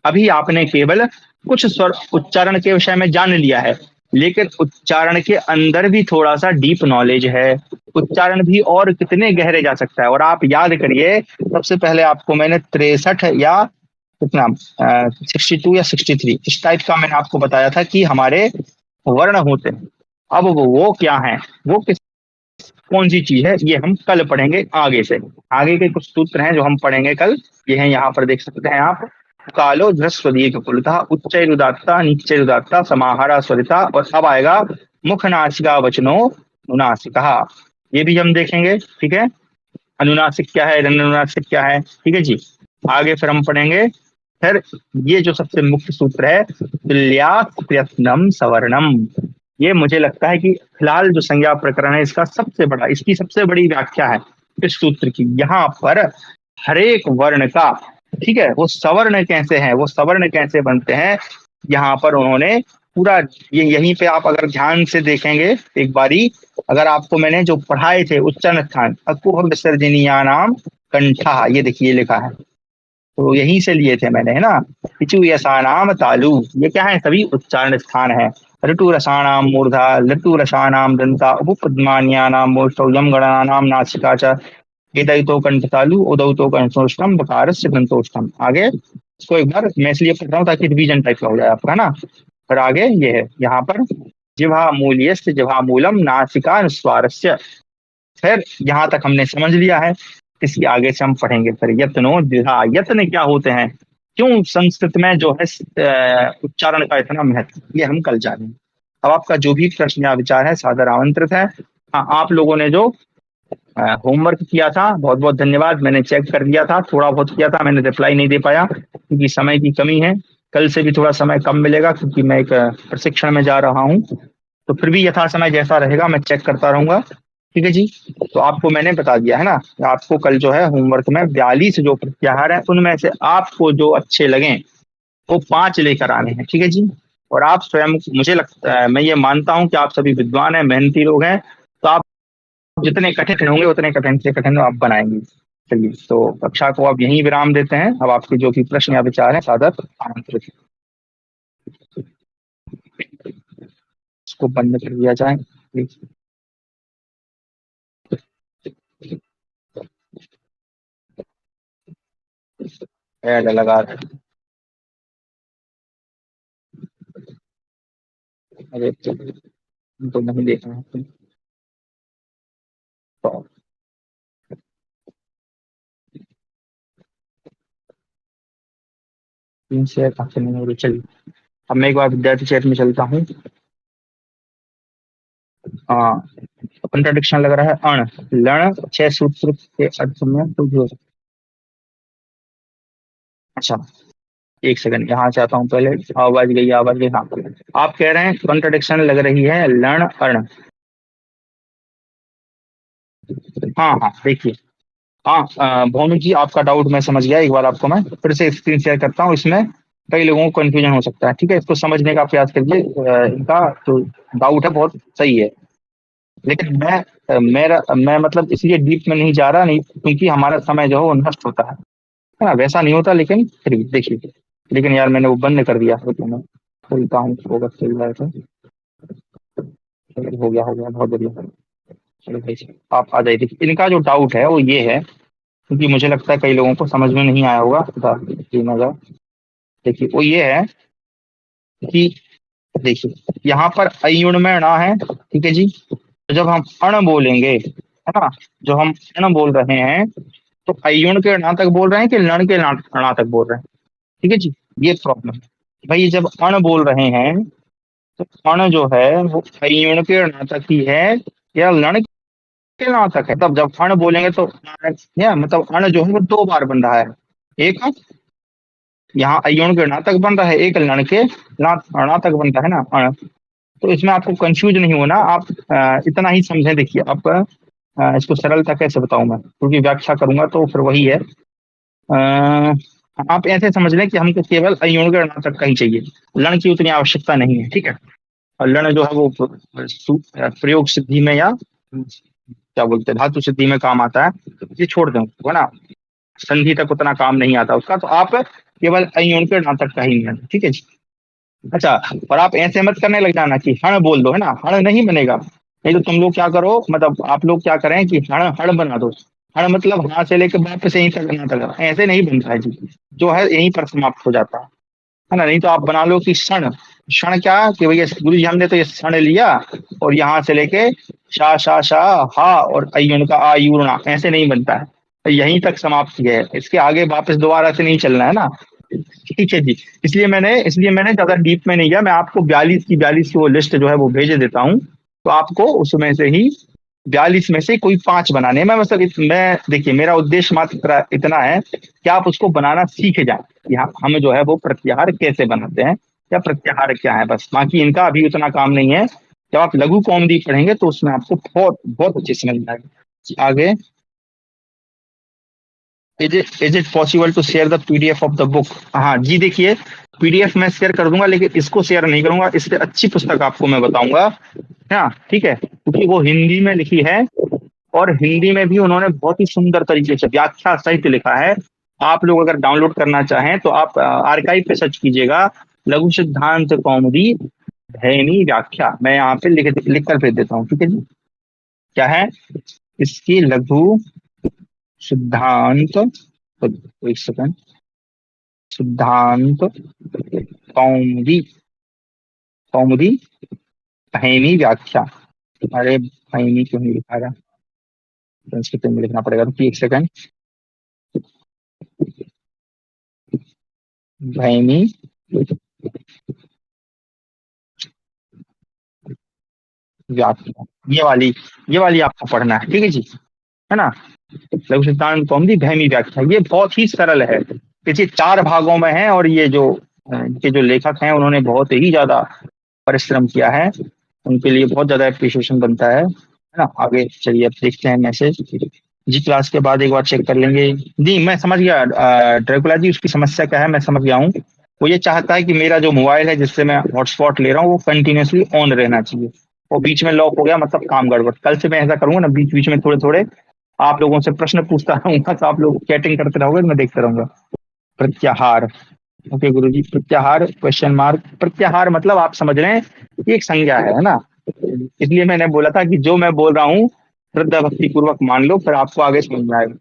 A: अभी आपने केवल कुछ स्वर उच्चारण के विषय में जान लिया है, लेकिन उच्चारण के अंदर भी थोड़ा सा डीप नॉलेज है। उच्चारण भी और कितने गहरे जा सकता है। और आप याद करिए, सबसे पहले आपको मैंने 63 या कितना 62 या 63 इस टाइप का मैंने आपको बताया था कि हमारे वर्ण होते हैं। अब वो क्या है, वो किस, कौन सी चीज है, ये हम कल पढ़ेंगे आगे से। आगे के कुछ सूत्र हैं जो हम पढ़ेंगे कल, ये हैं यहाँ पर देख सकते हैं आप। कालो ध्रस्वदीर्घ कुलता, उच्चैरुदात्ता नीचैरुदात्ता समाहारा स्वरिता, और अब आएगा मुख नासिका वचनो अनुनासिका, ये भी हम देखेंगे, ठीक है। अनुनासिक क्या है, अनुनासिक क्या है, ठीक है जी। आगे फिर हम पढ़ेंगे, फिर ये जो सबसे मुख्य सूत्र है, तुल्यात् प्रयत्नम सवर्णम, ये मुझे लगता है कि फिलहाल जो संज्ञा प्रकरण है इसका सबसे बड़ा, इसकी सबसे बड़ी व्याख्या है इस सूत्र की। यहाँ पर हरेक वर्ण का, ठीक है, वो सवर्ण कैसे हैं, वो सवर्ण कैसे बनते हैं, यहाँ पर उन्होंने पूरा, ये यहीं पे आप अगर ध्यान से देखेंगे एक बारी, अगर आपको मैंने जो पढ़ाए थे उच्चारण स्थान, अकुह विसर्जनीया नाम कंठा, ये देखिए लिखा है, तो यहीं से लिए थे मैंने, है ना। पिचु यसा नाम तालु, ये क्या है, सभी उच्चारण स्थान है। ऋतु रसाणाम मूर्धा लटु रसानाम दंता उपपद्मान्यानाम मोष्टौ यम गणानाम नासिका च एदयितो कंठतालु उदयितो कंठोष्टम बकारस्य दंतोष्टम। आगे इसको एक बार मैं इसलिए पढ़ रहा हूँ ताकि रिवीजन टाइप का हो जाए आपका ना। पर आगे ये है यहाँ पर जिह्वा मूल्यस्य जिह्वा मूलम नासिका स्वारस्य। फिर यहाँ तक हमने समझ लिया है। इसके आगे से हम पढ़ेंगे फिर यत्नो द्विधा। यत्न क्या होते हैं, क्यों संस्कृत में जो है उच्चारण का इतना महत्व, ये हम कल जानेंगे। अब आपका जो भी प्रश्न या विचार है सादर आमंत्रित है। हाँ, आप लोगों ने जो होमवर्क किया था बहुत बहुत धन्यवाद। मैंने चेक कर लिया था, थोड़ा बहुत किया था, मैंने रिप्लाई नहीं दे पाया क्योंकि समय की कमी है। कल से भी थोड़ा समय कम मिलेगा क्योंकि मैं एक प्रशिक्षण में जा रहा हूँ। तो फिर भी यथा समय जैसा रहेगा मैं चेक करता रहूंगा। ठीक है जी। तो आपको मैंने बता दिया है ना, आपको कल जो है होमवर्क में 42 जो प्रत्याहार है उनमें से आपको जो अच्छे लगे वो 5 लेकर आने हैं। ठीक है जी। और आप स्वयं, मुझे लगता है, मैं ये मानता हूं कि आप सभी विद्वान हैं, मेहनती लोग हैं, तो आप जितने कठिन होंगे उतने कठिन से कठिन आप बनाएंगे। चलिए, तो कक्षा को अब यहीं विराम देते हैं। अब आपके जो भी प्रश्न या विचार हैं सादर आमंत्रित। इसको बंद कर दिया जाए प्लीज। ऐड लगा रहे हैं। अरे तो नहीं देख रहे हैं तो तीन शेयर काफी नहीं हो रही। चलिए, अब मैं एक बार विद्यार्थी चैट में चलता हूँ। हाँ, कंट्राडिक्शन लग रहा है। अण लण 6 सूत्र के अर्थ में तो जो, अच्छा एक सेकंड यहाँ से आता हूँ पहले। आवाज गई हाँ। आप कह रहे हैं कंट्राडिक्शन लग रही है लण अर्ण। हाँ हाँ, देखिए। हाँ, भानु जी आपका डाउट मैं समझ गया। एक बार आपको मैं फिर से स्क्रीन शेयर करता हूँ। इसमें कई लोगों को कंफ्यूजन हो सकता है। ठीक है, इसको समझने का प्रयास करिए। इनका जो डाउट है बहुत सही है। लेकिन मैं मतलब इसलिए डीप में नहीं जा रहा, नहीं क्योंकि हमारा समय जो है वो नष्ट होता है ना, वैसा नहीं होता। लेकिन फिर भी देखिए, लेकिन यार मैंने वो बंद कर दिया। तो मैं खोलता हूँ इसको, अगर चल रहा है तो। हो गया, बहुत बढ़िया। चलो भाई, आप आ जाइए। देखिए, इनका जो डाउट है वो ये है, क्योंकि मुझे लगता है कई लोगों को समझ में नहीं आया होगा। देखिए वो ये है कि देखिए यहाँ पर अयुण में अणा है। ठीक है जी। तो जब हम अण बोलेंगे, है ना, जो हम अण बोल रहे हैं, तो अयुण के अणा तक बोल रहे हैं कि लण के अणा तक बोल रहे हैं। ठीक है जी। ये प्रॉब्लम है भाई, जब अण बोल रहे हैं तो अण जो है वो अयुण के अणा तक ही है या लण के अणा तक है। तब जब अण बोलेंगे तो या मतलब अण जो है वो 2 बार बन रहा है। एक यहाँ अयोन के णा तक बन रहा है, एक लण के णा तक बनता है ना अण। तो इसमें आपको कंफ्यूज नहीं होना। आप इतना ही समझें। देखिए आप इसको सरलता कैसे बताऊं मैं, क्योंकि व्याख्या करूंगा तो फिर वही है। आप ऐसे समझ लें कि हमको केवल अयोन के णा तक का ही चाहिए, लण की उतनी आवश्यकता नहीं है। ठीक है। और लण जो है वो प्रयोग सिद्धि में या क्या बोलते हैं धातु सिद्धि में काम आता है। ये छोड़ दें उसको, है ना, संधि तक उतना काम नहीं आता उसका। तो आप केवल अयोन के णा तक का ही नियम। ठीक है जी। अच्छा, और आप ऐसे मत करने लग जाना कि हण बोल दो, है ना, हण नहीं बनेगा। नहीं तो तुम लोग क्या करो, मतलब आप लोग क्या करें कि हण हण बना दो। हण मतलब हाँ से लेकर बाप से यहीं तक ना तक, ऐसे नहीं बनता है जी। जो है यहीं पर समाप्त हो जाता है ना। नहीं तो आप बना लो कि क्षण। क्षण क्या कि भैया गुरु जी हमने तो ये क्षण लिया और यहाँ से लेके शा हा और अय्युन का आयुर्णा, ऐसे नहीं बनता है। तो यहीं तक समाप्त है, इसके आगे वापस दोबारा से नहीं चलना है ना। ठीक है जी। इसलिए मैंने ज्यादा डीप में नहीं गया। मैं आपको 42 की वो लिस्ट जो है वो भेज देता हूँ। तो आपको उसमें से ही 42 में से कोई 5 बनाने हैं। मैं मतलब मैं देखिए मेरा उद्देश्य मात्र इतना है कि आप उसको बनाना सीख जाए कि हम जो है वो प्रत्याहार कैसे बनाते हैं या प्रत्याहार क्या है। बस बाकी इनका अभी उतना काम नहीं है। जब आप लघु कौमुदी पढ़ेंगे तो उसमें आपको बहुत बहुत अच्छी समझ में आएगी। आगे, is it possible to share the PDF of the book. हाँ जी, देखिए पीडीएफ मैं शेयर कर दूंगा, लेकिन इसको शेयर नहीं करूंगा। इससे अच्छी पुस्तक आपको मैं बताऊंगा। हाँ ठीक है, क्योंकि वो हिंदी में लिखी है और हिंदी में भी उन्होंने बहुत ही सुंदर तरीके से व्याख्या सहित लिखा है। आप लोग अगर डाउनलोड करना चाहें तो आप आर्काइव पे सर्च कीजिएगा लघु सिद्धांत कौमुदी भैमी व्याख्या मैं यहाँ पे लिख कर भेज देता हूँ, ठीक है जी। क्या है इसकी लघु सिद्धांत, तो एक सेकंड, सिद्धांत कौमुदी, कौमुदी भैमी व्याख्या। अरे भैमी क्यों नहीं लिखा रहा, संस्कृत में लिखना पड़ेगा, तो एक सेकंड। भैमी व्याख्या, ये वाली आपको पढ़ना है, ठीक है जी, है ना। लघु सिद्धांत कौमुदी भैमी व्याख्या, ये बहुत ही सरल है, इसे 4 भागों में है, और ये जो इनके जो लेखक हैं उन्होंने बहुत ही ज्यादा परिश्रम किया है, उनके लिए बहुत ज्यादा एप्रिसिएशन बनता है ना। आगे चलिए अब देखते हैं मैसेज जी, क्लास के बाद एक बार चेक कर लेंगे जी। मैं समझ गया ड्रैकुला जी, उसकी समस्या क्या है मैं समझ गया हूँ। वो ये चाहता है कि मेरा जो मोबाइल है जिससे मैं हॉटस्पॉट ले रहा हूँ वो कंटिन्यूअसली ऑन रहना चाहिए, वो बीच में लॉक हो गया मतलब काम गड़बड़। कल से मैं ऐसा करूंगा ना, बीच बीच में थोड़े थोड़े आप लोगों से प्रश्न पूछता रहूंगा, तो आप लोग चैटिंग करते रहोगे, मैं देखता रहूंगा। प्रत्याहार, ओके गुरु जी, प्रत्याहार क्वेश्चन मार्क, प्रत्याहार मतलब आप समझ रहे हैं ये एक संज्ञा है ना। इसलिए मैंने बोला था कि जो मैं बोल रहा हूँ श्रद्धा भक्ति पूर्वक मान लो, फिर आपको आगे समझ में आएगा।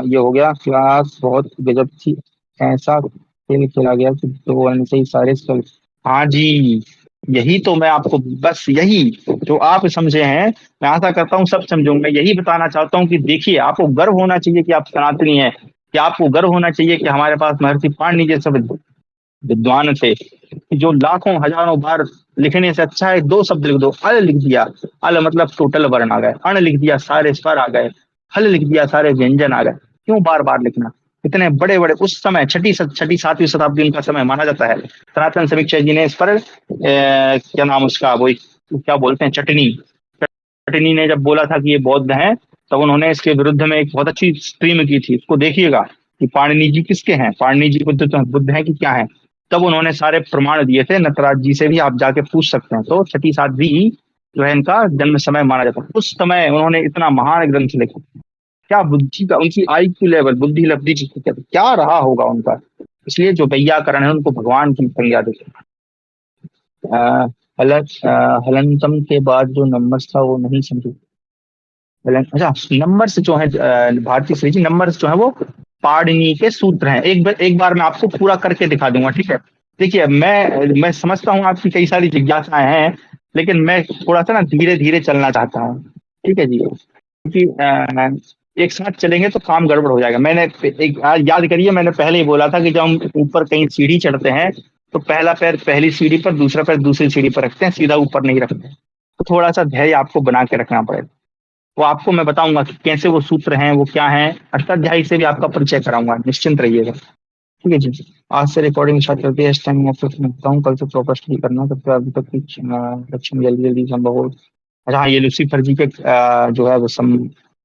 A: ये हो गया, क्लास बहुत गजब थी, ऐसा खेल खेला गया कि 2 रन से ही सारे स्कोर। हाँ जी, यही तो मैं आपको, बस यही जो आप समझे हैं मैं आशा करता हूँ सब समझूंगा। मैं यही बताना चाहता हूँ कि देखिए आपको गर्व होना चाहिए कि आप सनातनी हैं, कि आपको गर्व होना चाहिए कि हमारे पास महर्षि पाणिनि जैसे विद्वान थे कि जो लाखों हजारों बार लिखने से अच्छा है 2 शब्द लिख दो, अल लिख दिया, अल मतलब टोटल वर्ण आ गए, अण लिख दिया सारे स्वर आ गए, हल लिख दिया सारे व्यंजन आ गए। क्यों बार बार लिखना, इतने बड़े बड़े उस समय छठी सातवीं शताब्दी उनका समय माना जाता है। सनातन समीक्षा जी ने इस पर क्या नाम उसका, वो क्या बोलते हैं, चटनी, चटनी ने जब बोला था कि ये बौद्ध हैं, तब उन्होंने इसके विरुद्ध में एक बहुत अच्छी स्ट्रीम की थी, उसको देखिएगा कि पाणिनि जी किसके हैं, पाणिनि जी बुद्ध बुद्ध हैं कि क्या है। तब उन्होंने सारे प्रमाण दिए थे, नटराज जी से भी आप जाके पूछ सकते हैं। तो छठी सातवीं जो है इनका जन्म समय माना जाता है। उस समय उन्होंने इतना महान ग्रंथ लिखा, क्या बुद्धि का उनकी IQ लेवल, बुद्धि लब्धि जिसको कहते हैं, क्या रहा होगा उनका। इसलिए जो वैयाकरण है उनको भगवान की संज्ञा देते हैं। हलंतम के बाद जो नंबर था वो नहीं समझे। अच्छा, नंबर्स जो है भारतीय श्री जी, नंबर्स जो है वो पाणिनि के सूत्र हैं। एक बार मैं आपको पूरा करके दिखा दूंगा, ठीक है। देखिए मैं समझता हूँ आपकी कई सारी जिज्ञासाएं हैं, लेकिन मैं थोड़ा सा ना धीरे धीरे चलना चाहता हूँ, ठीक है जी, क्योंकि एक साथ चलेंगे तो काम गड़बड़ हो जाएगा। मैंने एक आज याद करिए, मैंने पहले ही बोला था कि जब हम ऊपर कहीं सीढ़ी चढ़ते हैं तो पहला पैर पहली सीढ़ी पर, दूसरा पैर दूसरी सीढ़ी पर रखते हैं, सीधा ऊपर नहीं रखते हैं। तो थोड़ा सा धैर्य आपको बना के रखना पड़ेगा। वो आपको मैं बताऊंगा कि कैसे वो सूत्र हैं, वो क्या हैं, अष्टाध्यायी से भी आपका परिचय कराऊंगा, निश्चिंत रहिएगा, ठीक है जी। आज से रिकॉर्डिंग स्टार्ट करते हैं, इस टाइम ऑफिस में होता हूँ, कल से प्रॉपर स्टडी करना, तब तक अभी तक कुछ लक्ष्य जल्दी जल्दी संभव हो। अच्छा हाँ, ये लूसीफर जी के जो है वो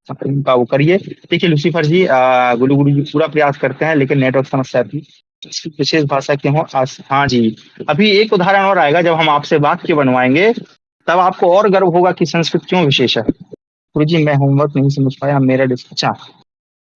A: का वो करिए। देखिए लूसीफर जी, गुरु गुरु जी पूरा प्रयास करते हैं, लेकिन नेटवर्क समस्या आती है। इसकी विशेष भाषा क्यों हो हाँ जी, अभी एक उदाहरण और आएगा जब हम आपसे वाक्य बनवाएंगे, तब आपको और गर्व होगा कि संस्कृत क्यों विशेष है। गुरु जी मैं होमवर्क नहीं समझ पाया, मेरा अच्छा,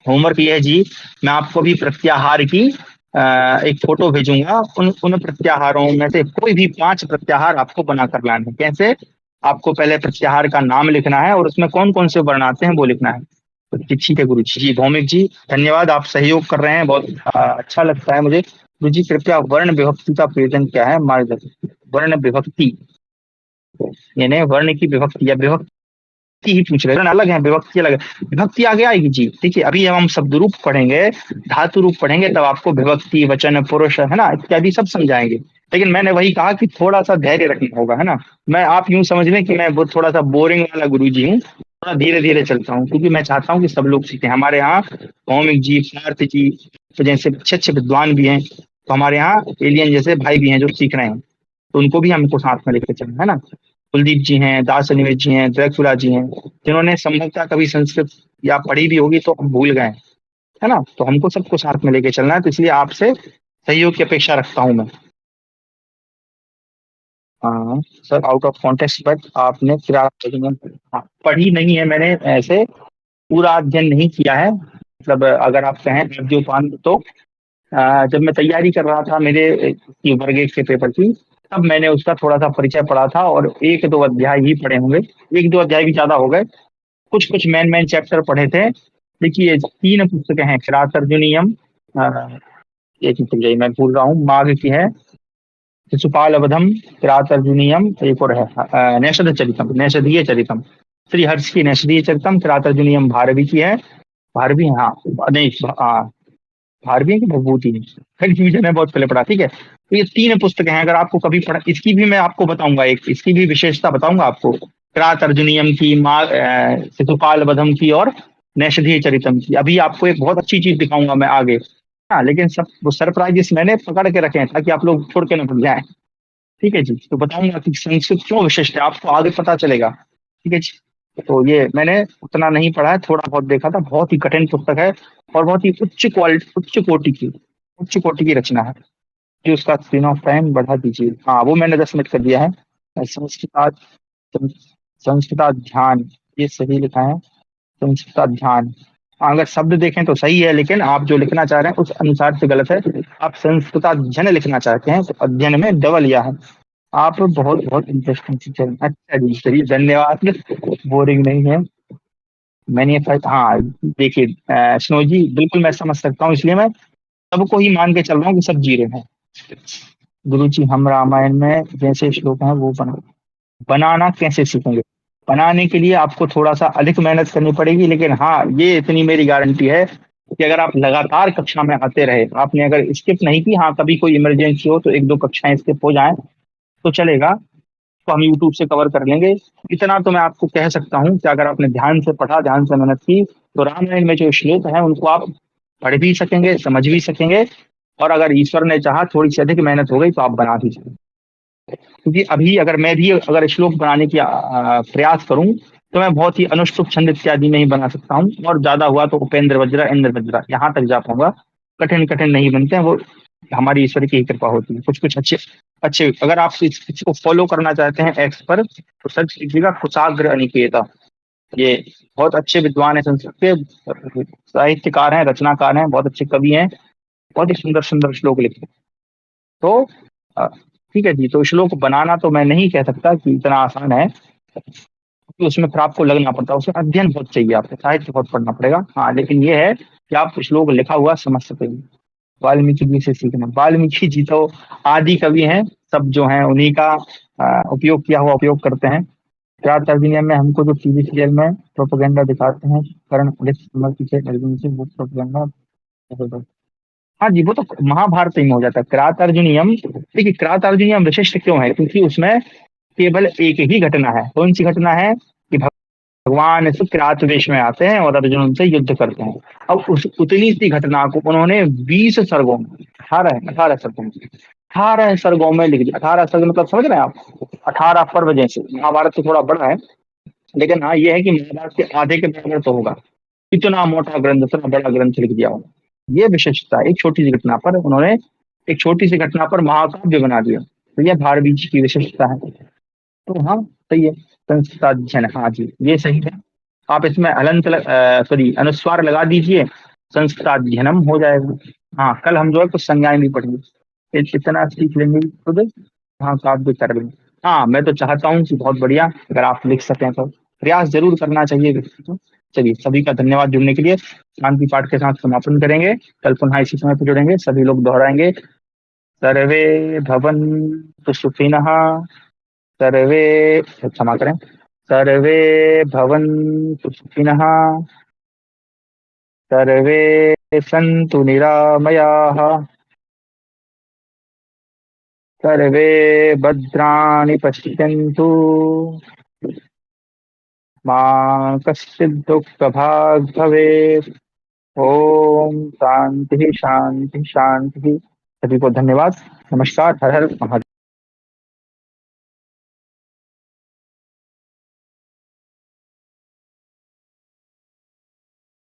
A: होमवर्क ये है जी, मैं आपको भी प्रत्याहार की एक फोटो भेजूंगा, उन उन प्रत्याहारों में से कोई भी 5 प्रत्याहार आपको बनाकर लाने हैं। कैसे, आपको पहले प्रत्याहार का नाम लिखना है और उसमें कौन कौन से वर्ण आते हैं वो लिखना है। तो ठीक है गुरु जी, भौमिक जी धन्यवाद, आप सहयोग कर रहे हैं, बहुत अच्छा लगता है मुझे। गुरु जी कृपया वर्ण विभक्ति का प्रयोजन क्या है, मार्गदर्शन। वर्ण विभक्ति यानी वर्ण की विभक्ति या विभक्ति ही पूछ रहे हैं, अलग है विभक्ति अलग है, विभक्ति आगे आएगी जी। ठीक है, अभी हम शब्द रूप पढ़ेंगे, धातु रूप पढ़ेंगे, तब आपको विभक्ति वचन पुरुष है ना इत्यादि सब समझाएंगे। लेकिन मैंने वही कहा कि थोड़ा सा धैर्य रखना होगा, है ना। मैं आप यूं समझ लें कि मैं वो थोड़ा सा बोरिंग वाला गुरु जी हूँ, थोड़ा धीरे धीरे चलता हूँ, क्योंकि मैं चाहता हूँ कि सब लोग सीखें। हमारे यहाँ भौमिक जी, पार्थ जी तो जैसे अच्छे अच्छे विद्वान भी हैं, तो हमारे यहाँ एलियन जैसे भाई भी हैं जो सीख रहे हैं, तो उनको भी हमको साथ में लेकर चलना है ना। कुलदीप जी हैं, दास अनिमेष जी हैं, ड्रैकुला जी हैं, जिन्होंने संभवतः कभी संस्कृत या पढ़ी भी होगी तो हम भूल गए हैं, है ना। तो हमको सबको साथ में लेके चलना है, तो इसलिए आपसे सहयोग की अपेक्षा रखता हूं मैं। हाँ sir, out of context, but आपने फिर आप हाँ, पढ़ी नहीं है मैंने, ऐसे पूरा अध्ययन नहीं किया है, मतलब अगर आप कहें जो पान तो जब मैं तैयारी कर रहा था मेरे वर्ग 1 के पेपर की, तब मैंने उसका थोड़ा सा परिचय पढ़ा था और एक दो अध्याय ही पढ़े होंगे, एक दो अध्याय भी ज्यादा हो गए। कुछ कुछ मेन मेन चैप्टर पढ़े थे। देखिए 3 पुस्तकें हैं, किरात अर्जुनीयम, एक मिनट जाइए मैं भूल रहा हूँ, माघ की है, शिशुपाल अवधम, किरात अर्जुनीयम, एक और है नैषध चरितम, नैषधीय चरितम, श्री हर्ष की नैषधीय चरितम, किरात अर्जुनीयम भारवी की है, भारवी हाँ, नहीं भारवी है कि भभूति, कंफ्यूजन है, बहुत पहले पढ़ा, ठीक है। तो ये 3 पुस्तकें हैं, अगर आपको कभी पढ़ा, इसकी भी मैं आपको बताऊंगा, एक इसकी भी विशेषता बताऊंगा आपको, किरात अर्जुनीयम की, माँ शिशुपाल वधम की और नैषधीय चरितम की। अभी आपको एक बहुत अच्छी चीज दिखाऊंगा मैं आगे। हाँ लेकिन सब वो सरप्राइजेस मैंने पकड़ के रखे हैं ताकि आप लोग छोड़ के ना भूल जाए। ठीक है जी, तो बताऊंगा कि संस्कृत क्यों विशिष्ट है, आपको आगे पता चलेगा। ठीक है जी। तो ये मैंने उतना नहीं पढ़ा है, थोड़ा बहुत देखा था, बहुत ही कठिन पुस्तक है और बहुत ही उच्च क्वालिटी, उच्च कोटि की रचना है। जी उसका स्क्रीन ऑफ टाइम बढ़ा दीजिए, हाँ वो मैंने 10 मिनट कर दिया है। संस्कृत संस्कृत ध्यान, ये सही लिखा है, संस्कृत ध्यान। अगर शब्द देखें तो सही है, लेकिन आप जो लिखना चाह रहे हैं उस अनुसार से गलत है। आप संस्कृताध्ययन लिखना चाहते हैं तो अध्ययन में डबल लिया है। आप बहुत बहुत इंटरेस्टिंग टीचर, अच्छा जी चलिए धन्यवाद, बोरिंग नहीं है। मैंने ये हाँ देखिए स्नो जी बिल्कुल मैं समझ सकता हूँ, इसलिए मैं सबको ही मान के चल रहा हूँ कि सब जी रहे हैं। गुरु जी हम रामायण में जैसे श्लोक हैं वो बनाना कैसे सीखेंगे? बनाने के लिए आपको थोड़ा सा अधिक मेहनत करनी पड़ेगी, लेकिन हाँ ये इतनी मेरी गारंटी है कि अगर आप लगातार कक्षा में आते रहे, आपने अगर स्किप नहीं की, हाँ कभी कोई इमरजेंसी हो तो एक दो कक्षाएं स्किप हो जाएं तो चलेगा, तो हम यूट्यूब से कवर कर लेंगे। इतना तो मैं आपको कह सकता हूँ कि अगर आपने ध्यान से पढ़ा, ध्यान से मेहनत की, तो रामायण में जो श्लोक है उनको आप पढ़ भी सकेंगे, समझ भी सकेंगे, और अगर ईश्वर ने चाहा थोड़ी सी अधिक मेहनत हो गई तो आप बना भी सकेंगे। क्योंकि अभी अगर मैं भी अगर श्लोक बनाने की प्रयास करूं तो मैं बहुत ही अनुष्टुप छंद इत्यादि में ही बना सकता हूँ, और ज्यादा हुआ तो उपेंद्र वज्रा, इंद्र वज्रा, यहाँ तक जा पाऊंगा। कठिन कठिन नहीं बनते हैं वो, हमारी ईश्वर की ही कृपा होती है। कुछ कुछ अच्छे अच्छे, अगर आप इसको फॉलो करना चाहते हैं एक्स पर तो सर्च कीजिएगा कुशाग्र अनिकेता। ये बहुत अच्छे विद्वान है, संस्कृत के साहित्यकार हैं, रचनाकार हैं, बहुत अच्छे कवि हैं, बहुत ही सुंदर सुंदर श्लोक लिखे हैं। तो अ, ठीक है जी, तो श्लोक बनाना तो मैं नहीं कह सकता कि इतना आसान है, क्योंकि उसमें फिर आपको लगना पड़ता है, उसमें अध्ययन बहुत चाहिए, आपको साहित्य बहुत पढ़ना पड़ेगा। हाँ लेकिन ये है कि आप श्लोक लिखा हुआ समझ सकेंगे। वाल्मीकि जी से सीखना, वाल्मीकि जी तो आदि कवि हैं, सब जो हैं उन्हीं का उपयोग किया हुआ उपयोग करते हैं। क्या तर्जनी में हमको जो टीवी सीरियल में प्रोपेगेंडा दिखाते हैं, करण उदित समर्थ से अर्जुन से, वो प्रोपेगेंडा। हाँ जी, वो तो महाभारत में हो जाता है। किरात अर्जुनियम, देखिए किरात अर्जुनियम विशिष्ट क्यों है, क्योंकि उसमें केवल एक ही घटना है। कौन सी घटना है? कि भगवान इस किरात वेश में आते हैं और अर्जुन उनसे युद्ध करते हैं। अब उस उतनी सी घटना को उन्होंने 20 सर्गों में, 18 सर्गों में, 18 सर्गों में लिख दिया। 18 सर्ग मतलब समझ रहे हैं आप, 18 पर्व जैसे, महाभारत से थोड़ा बड़ा है, लेकिन हाँ ये है कि महाभारत के आधे के बराबर तो होगा। इतना मोटा ग्रंथ, इतना बड़ा ग्रंथ लिख दिया उन्होंने। ये विशेषता है, एक छोटी सी घटना पर उन्होंने, एक छोटी सी घटना पर महाकाव्य बना दिया। तो यह भारत जी की विशेषता है। तो हाँ सही है, संस्कृताध्ययन, हाँ जी ये सही है। आप इसमें हलंत सॉरी अनुस्वार लगा दीजिए, संस्कृताध्ययनम हो जाएगा। हाँ कल हम जो है कुछ संज्ञाएं भी पढ़ेंगे, इतना सीख लेंगे खुद। हाँ काव्य कर लेंगे। हाँ मैं तो चाहता हूँ कि बहुत बढ़िया, अगर आप लिख सकें तो प्रयास जरूर करना चाहिए व्यक्ति को। चलिए सभी का धन्यवाद जुड़ने के लिए, शांति पाठ के साथ समापन करेंगे। कल पुनः इसी समय पर जुड़ेंगे, सभी लोग दोहराएंगे। सर्वे भवन्तु सुखिनः, सर्वे, क्षमा करें, सर्वे भवन्तु सुखिनः, सर्वे सन्तु निरामयाः, सर्वे भद्राणि पश्यन्तु, मा कश्चित् दुःखभाग् भवेत्। ओम शांति शांति शांति। सभी को धन्यवाद, नमस्कार, हर हर महादेव।